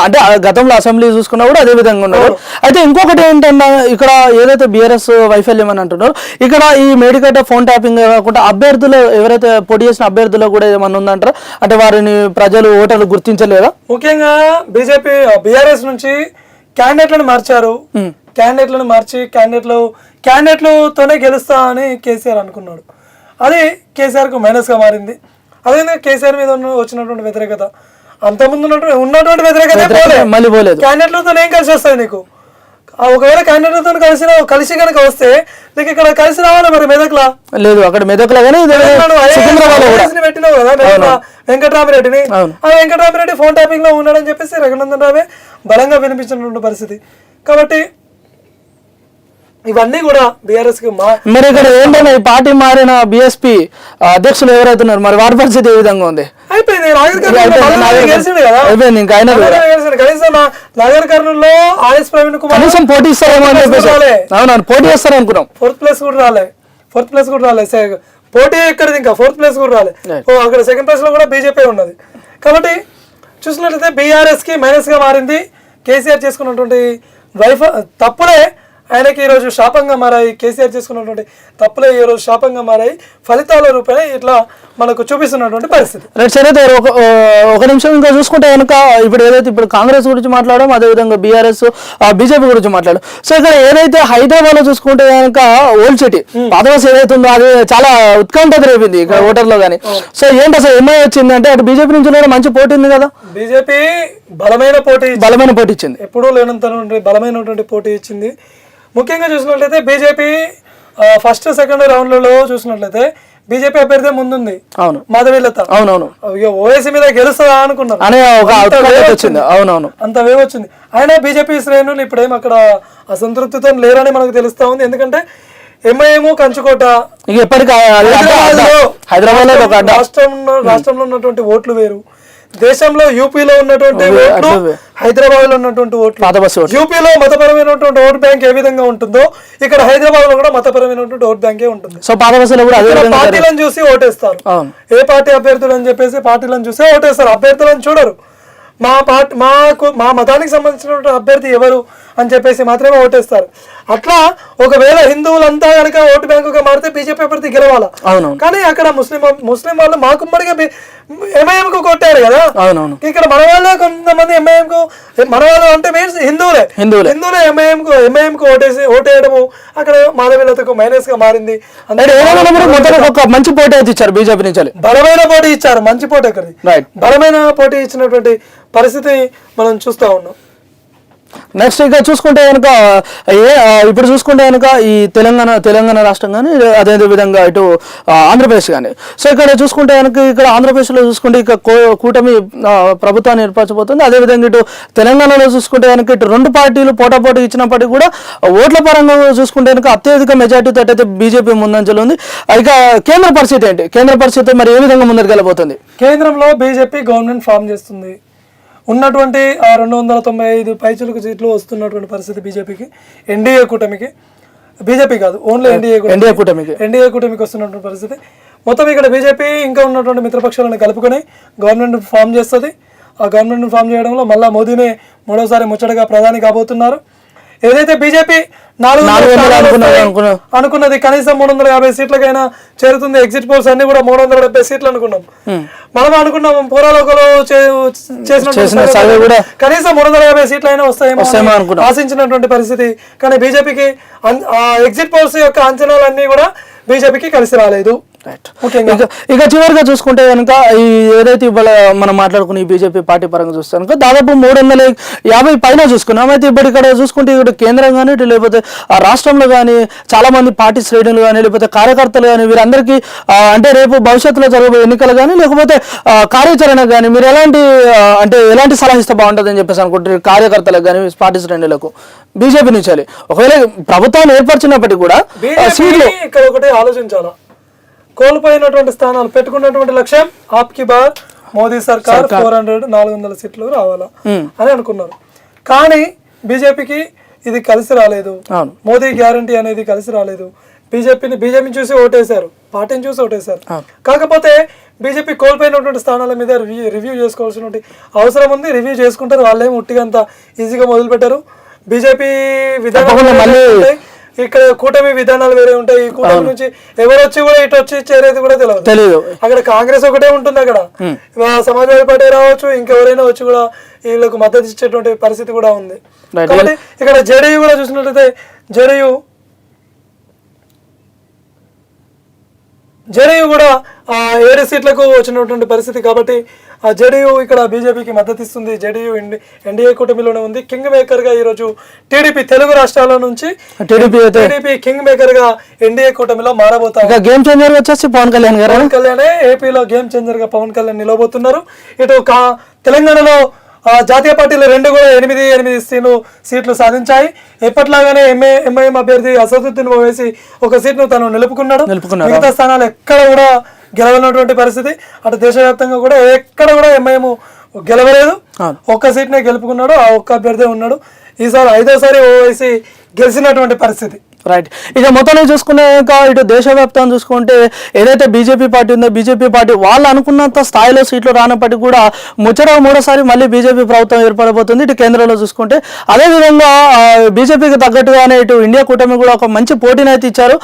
అంటే గతంలో అసెంబ్లీ చూసుకున్నా కూడా అదే విధంగా ఉన్నారు. అయితే ఇంకొకటి ఏంటన్నా, ఇక్కడ ఏదైతే బీఆర్ఎస్ వైఫల్యం అని అంటున్నారో ఇక్కడ ఈ మేడిగడ్డ ఫోన్ ట్యాపింగ్ కాకుండా అభ్యర్థులు ఎవరైతే పోటీ చేసిన అభ్యర్థులు కూడా ఏమన్నా ఉందంటారా? అంటే వారిని ప్రజలు ఓటర్లు గుర్తించలేదా? ముఖ్యంగా బీఆర్ఎస్ నుంచి క్యాండిడేట్లను మార్చారు. క్యాండిడేట్లను మార్చి క్యాండిడేట్లతోనే గెలుస్తా అని కేసీఆర్ అనుకున్నాడు. అది కేసీఆర్కు మైనస్గా మారింది. అదేవిధంగా కేసీఆర్ మీద వచ్చినటువంటి వ్యతిరేకత, అంతకుముందు ఉన్నటువంటి వ్యతిరేకత మళ్ళీ పోలేదు. క్యాండిడేట్లతో ఏం కలిసి వస్తుంది నీకు? ఒకవేళ క్యాండిడేట్ తో కలిసి కనుక వస్తే నీకు ఇక్కడ కలిసి రావాలి మరి మెదక్లా లేదు, అక్కడ మెదక్లో కానీ పెట్టినావు కదా వెంకటరామిరెడ్డిని. ఆ వెంకటరామిరెడ్డి ఫోన్ ట్యాపింగ్ లో ఉన్నాడని చెప్పేసి రఘునందన్ రావే బలంగా వినిపించినటువంటి పరిస్థితి. కాబట్టి ఇవన్నీ కూడా బీఆర్ఎస్ కి మరి ఇక్కడ ఏంటంటే ఈ పార్టీ మారిన బీఎస్పీ అధ్యక్షులు ఎవరైతున్నారు, మరి వారి పరిస్థితి ఏ విధంగా ఉంది? అయిపోయింది. కనీసం నగర్ కర్నూలులో ఆర్ఎస్ ప్రవీణ్ కుమార్ కనీసం పోటీ ఇస్తారేమో అని చెప్పేసి అవును పోటీ ఇస్తారు అనుకున్నాం. ఫోర్త్ ప్లేస్ కూడా రాలే. పోటీ ఎక్కడిది, ఇంకా ఫోర్త్ ప్లేస్ కూడా రాలే. అక్కడ సెకండ్ ప్లేస్ లో కూడా బీజేపీ ఉన్నది. కాబట్టి చూసినట్లయితే బీఆర్ఎస్ కి మైనస్ గా మారింది. కేసీఆర్ చేసుకున్నటువంటి తప్పులే ఆయనకి ఈరోజు శాపంగా మారాయి. కేసీఆర్ చేసుకున్నటువంటి తప్పులే ఈరోజు శాపంగా మారాయి. ఫలితాల రూపేణ ఇట్లా మనకు చూపిస్తున్నటువంటి పరిస్థితి. సరే ఒక నిమిషం ఇంకా చూసుకుంటే కనుక ఇప్పుడు ఏదైతే ఇప్పుడు కాంగ్రెస్ గురించి మాట్లాడడం, అదేవిధంగా బీఆర్ఎస్ బీజేపీ గురించి మాట్లాడడం. సో ఇక్కడ ఏదైతే హైదరాబాద్ లో చూసుకుంటే కనుక ఓల్డ్ సిటీ పాదవాస ఏదైతే ఉందో అది చాలా ఉత్కంఠత రేపింది ఇక్కడ ఓటర్లో కానీ. సో ఏంటి అసలు ఎంఐ వచ్చింది అంటే అటు బీజేపీ నుంచి కూడా మంచి పోటీ ఉంది కదా. బీజేపీ బలమైన పోటీ ఇచ్చింది, ఎప్పుడూ లేనంత బలమైనటువంటి పోటీ ఇచ్చింది. ముఖ్యంగా చూసినట్లయితే బీజేపీ ఫస్ట్ సెకండ్ రౌండ్లలో చూసినట్లయితే బీజేపీ అభ్యర్థి ముందుంది. అవును, మాధవీలత. అవునవును, ఓవైసీ మీద గెలుస్తుందా అనుకున్నారు. అంత వేవ్ వచ్చింది. అయినా బీజేపీ శ్రేణులు ఇప్పుడేం అక్కడ అసంతృప్తితో లేరని మనకు తెలుస్తా ఉంది. ఎందుకంటే ఎంఐఎం కంచుకోట హైదరాబాద్ రాష్ట్రంలో ఉన్నటువంటి ఓట్లు వేరు, దేశంలో యూపీలో ఉన్నటువంటి ఓట్లు, హైదరాబాద్ లో ఉన్నటువంటి ఓట్లు. యూపీలో మతపరమైనటువంటి ఓట్ బ్యాంక్ ఏ విధంగా ఉంటుందో ఇక్కడ హైదరాబాద్ లో కూడా మతపరమైనటువంటి ఓట్ బ్యాంకే ఉంటుంది. సో పార్టీలను చూసి ఓటేస్తారు. ఏ పార్టీ అభ్యర్థులు అని చెప్పేసి పార్టీలను చూసి ఓటేస్తారు, అభ్యర్థులను చూడరు. మా మతానికి సంబంధించినటువంటి అభ్యర్థి ఎవరు అని చెప్పేసి మాత్రమే ఓటేస్తారు. అట్లా ఒకవేళ హిందువులంతా కనుక ఓటు బ్యాంకుగా మారితే బీజేపీ అభ్యర్థి గెలవాలా. కానీ అక్కడ ముస్లిం వాళ్ళు మా కుమ్మడిగా ఎంఐఎం కు కొట్టారు కదా. ఇక్కడ మన వాళ్ళే కొంతమంది ఎంఐఎం కు, మన వాళ్ళు అంటే మీన్స్ హిందువులే ఎంఐఎం కు ఓటేయడము అక్కడ మాధవీలతకు మైనస్ గా మారింది. మంచి పోటీ అయితే ఇచ్చారు బీజేపీ నుంచి, బలమైన పోటీ ఇచ్చారు. మంచి పోటీ ఎక్కడ, బలమైన పోటీ ఇచ్చినటువంటి పరిస్థితి మనం చూస్తా ఉన్నాం. నెక్స్ట్ ఇక చూసుకుంటే కనుక ఇప్పుడు చూసుకుంటే కనుక ఈ తెలంగాణ రాష్ట్రం కానీ అదే విధంగా ఇటు ఆంధ్రప్రదేశ్ కానీ. సో ఇక్కడ చూసుకుంటే కనుక ఇక్కడ ఆంధ్రప్రదేశ్లో చూసుకుంటే ఇక కూటమి ప్రభుత్వాన్ని ఏర్పరచబోతుంది. అదేవిధంగా ఇటు తెలంగాణలో చూసుకుంటే కనుక ఇటు రెండు పార్టీలు పోటాపోటీ ఇచ్చినప్పటికీ కూడా ఓట్ల పరంగా చూసుకుంటే కనుక అత్యధిక మెజార్టీతో అయితే బీజేపీ ముందంజలో ఉంది. ఇక కేంద్ర పరిస్థితి ఏంటి? కేంద్ర పరిస్థితి మరి ఏ విధంగా ముందరికి వెళ్ళబోతుంది? కేంద్రంలో బీజేపీ గవర్నమెంట్ ఫామ్ చేస్తుంది. ఉన్నటువంటి 295 పైచులకు సీట్లు వస్తున్నటువంటి పరిస్థితి బీజేపీకి, ఎన్డీఏ కూటమికి, బీజేపీ కాదు ఓన్లీ ఎన్డీఏ కూటమికి వస్తున్నటువంటి పరిస్థితి. మొత్తం ఇక్కడ బీజేపీ ఇంకా ఉన్నటువంటి మిత్రపక్షాలను కలుపుకొని గవర్నమెంట్ ఫామ్ చేస్తుంది. ఆ గవర్నమెంట్ ఫామ్ చేయడంలో మళ్ళా మోదీనే మూడోసారి ముచ్చటగా ప్రధాని కాబోతున్నారు. ఏదైతే బీజేపీ 400 అనుకున్నది కనీసం 350 సీట్లకైనా చేరుతుంది. ఎగ్జిట్ పోల్స్ అన్ని కూడా 370 సీట్లు అనుకున్నాం. మనం అనుకున్నాం పూర్వలోకలో చేసిన కనీసం 350 సీట్లు అయినా వస్తాయేమో ఆశించినటువంటి పరిస్థితి. కానీ బీజేపీకి ఎగ్జిట్ పోల్స్ యొక్క అంచనాలన్నీ కూడా బీజేపీకి కలిసి రాలేదు. ఇక చివరిగా చూసుకుంటే కనుక ఈ ఏదైతే ఇవాళ మనం మాట్లాడుకున్న ఈ బీజేపీ పార్టీ పరంగా చూస్తే కనుక దాదాపు 350 పైన చూసుకున్నాం. అయితే ఇప్పుడు ఇక్కడ చూసుకుంటే ఇక్కడ కేంద్రం కానీ లేకపోతే రాష్ట్రంలో కానీ చాలా మంది పార్టీ శ్రేణులు కానీ లేకపోతే కార్యకర్తలు కానీ వీరందరికీ అంటే రేపు భవిష్యత్తులో జరగబోయే ఎన్నికలు కానీ లేకపోతే కార్యాచరణ కానీ మీరు ఎలాంటి సలహా ఇస్తే బాగుంటుంది అని చెప్పేసి అనుకుంటారు కార్యకర్తలకు కానీ పార్టీ శ్రేణులకు బీజేపీ నుంచి? ఒకవేళ ప్రభుత్వాన్ని ఏర్పరిచినప్పటికీ కూడా సీట్లు ఇక్కడ ఒకటి ఆలోచించాలా, కోల్పోయినటువంటి స్థానాలు పెట్టుకున్నటువంటి లక్ష్యం ఆప్కి బార్ మోదీ సర్కార్ 400 సీట్లు రావాలా అని అనుకున్నారు. కానీ బీజేపీకి ఇది కలిసి రాలేదు. మోదీ గ్యారంటీ అనేది కలిసి రాలేదు. బీజేపీ చూసి ఓటేశారు, పార్టీని చూసి ఓటేశారు. కాకపోతే బీజేపీ కోల్పోయినటువంటి స్థానాల మీద రివ్యూ చేసుకోవాల్సినటువంటి అవసరం ఉంది. రివ్యూ చేసుకుంటారు. వాళ్ళేమో ఉట్టిగా అంత ఈజీగా మొదలు పెట్టారు. బీజేపీ విధానాలు ఇక్కడ కూటమి విధానాలు వేరే ఉంటాయి. ఈ కూటమి నుంచి ఎవరు వచ్చి కూడా ఇటు వచ్చి చేరేది కూడా తెలియదు. అక్కడ కాంగ్రెస్ ఒకటే ఉంటుంది. అక్కడ సమాజ్వాదీ పార్టీ రావచ్చు, ఇంకెవరైనా వచ్చి కూడా వీళ్ళకు మద్దతు ఇచ్చేటువంటి పరిస్థితి కూడా ఉంది. కాబట్టి ఇక్కడ జేడీయూ కూడా చూసినట్లయితే జేడీయూ కూడా 7 సీట్లకు వచ్చినటువంటి పరిస్థితి. కాబట్టి జేడీయూ ఇక్కడ బీజేపీకి మద్దతు ఇస్తుంది. జేడీయూ ఎన్డీఏ కూటమిలోనే ఉంది. కింగ్ మేకర్ గా ఈరోజు టీడీపీ తెలుగు రాష్ట్రాల నుంచి టీడీపీ కింగ్ మేకర్ గా ఎన్డీఏ కూటమిలో మారబోతారు. గేమ్ చేంజర్ వచ్చేసి పవన్ కళ్యాణ్ గారు. పవన్ కళ్యాణ్ ఏపీలో గేమ్ చేంజర్ గా పవన్ కళ్యాణ్ నిలబోతున్నారు. ఇటు తెలంగాణలో జాతీయ పార్టీలు రెండు కూడా 8 సీట్లు సాధించాయి. ఎప్పట్లాగానే ఎంఐఎం అభ్యర్థి అసదుద్దీన్ ఓవైసీ ఒక సీట్ను తను నిలుపుకున్నాడు. మిగతా స్థానాలు ఎక్కడ కూడా గెలవనటువంటి పరిస్థితి. అటు దేశవ్యాప్తంగా కూడా ఎక్కడ కూడా ఎంఐఎం గెలవలేదు. ఒక్క సీట్నే గెలుపుకున్నాడు. ఆ ఒక్క అభ్యర్థి ఉన్నాడు. ఈసారి 5వ ఓవైసీ గెలిచినటువంటి పరిస్థితి. రైట్. ఇక మొత్తాన్ని చూసుకునే ఇటు దేశవ్యాప్తంగా చూసుకుంటే ఏదైతే బీజేపీ పార్టీ ఉందో బీజేపీ పార్టీ వాళ్ళు అనుకున్నంత స్థాయిలో సీట్లు రానప్పటికీ కూడా మూడోసారి మళ్ళీ బీజేపీ ప్రభుత్వం ఏర్పడబోతుంది ఇటు కేంద్రంలో చూసుకుంటే. అదేవిధంగా బీజేపీకి తగ్గట్టుగానే ఇటు ఇండియా కూటమి కూడా ఒక మంచి పోటీని అయితే ఇచ్చారు.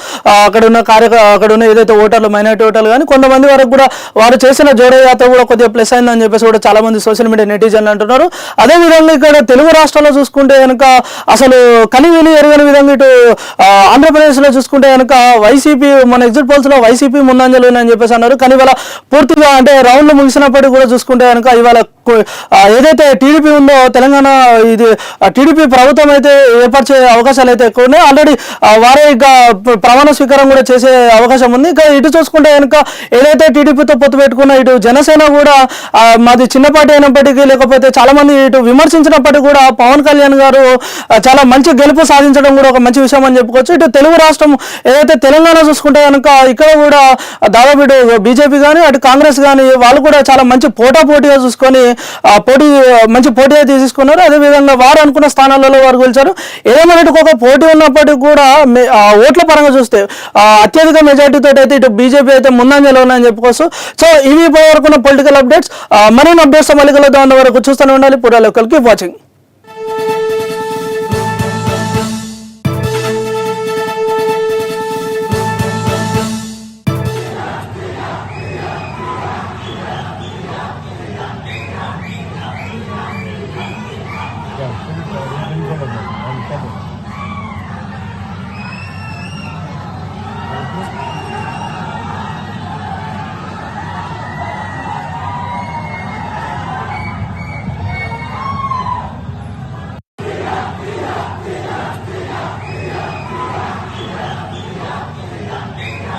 అక్కడ ఉన్న ఏదైతే ఓటర్లు మైనారిటీ ఓటర్లు కానీ కొంతమంది వరకు కూడా వారు చేసిన జోడో యాత్ర కూడా కొద్దిగా ప్లస్ అయిందని చెప్పేసి కూడా చాలా మంది సోషల్ మీడియా నెటిజన్లు అంటున్నారు. అదేవిధంగా ఇక్కడ తెలుగు రాష్ట్రాల్లో చూసుకుంటే కనుక అసలు కనివిని ఎరగని విధంగా ఇటు ఆంధ్రప్రదేశ్లో చూసుకుంటే కనుక వైసీపీ మన ఎగ్జిట్ పోల్స్లో వైసీపీ ముందంజలు అని చెప్పేసి అన్నారు. కానీ ఇవాళ పూర్తిగా అంటే రౌండ్లు ముగిసినప్పటికీ కూడా చూసుకుంటే కనుక ఇవాళ ఏదైతే టీడీపీ ఉందో తెలంగాణ ఇది టీడీపీ ప్రభుత్వం అయితే ఏర్పరిచే అవకాశాలు అయితే ఎక్కువ ఉన్నాయి. ఆల్రెడీ వారే ఇక ప్రమాణ స్వీకారం కూడా చేసే అవకాశం ఉంది. ఇక ఇటు చూసుకుంటే కనుక ఏదైతే టీడీపీతో పొత్తు పెట్టుకున్న ఇటు జనసేన కూడా మాది చిన్న పార్టీ అయినప్పటికీ లేకపోతే చాలా మంది ఇటు విమర్శించినప్పటికీ కూడా పవన్ కళ్యాణ్ గారు చాలా మంచి గెలుపు సాధించడం కూడా ఒక మంచి విషయం అని చెప్పుకోవచ్చు. ఇటు తెలుగు రాష్ట్రం ఏదైతే తెలంగాణ చూసుకుంటే కనుక ఇక్కడ కూడా దాదాపు ఇటు బీజేపీ కానీ అటు కాంగ్రెస్ కానీ వాళ్ళు కూడా చాలా మంచి పోటాపోటీగా చూసుకొని మంచి పోటీగా తీసుకున్నారు. అదేవిధంగా వారు అనుకున్న స్థానాలలో వారు గెలిచారు. ఏదేమైనా ఒక పోటీ ఉన్నప్పటికీ కూడా ఓట్ల పరంగా చూస్తే అత్యధిక మెజార్టీతో అయితే ఇటు బీజేపీ అయితే ముందంజలో ఉన్నాయని చెప్పుకోవచ్చు. సో ఇవి ఇప్పటి వరకు పొలిటికల్ అప్డేట్స్. మరిన్ని అప్డేట్స్ మళ్ళీ కలుద్దాం. వరకు చూస్తూనే ఉండాలి. పూరా లోకల్ కీప్ వాచింగ్.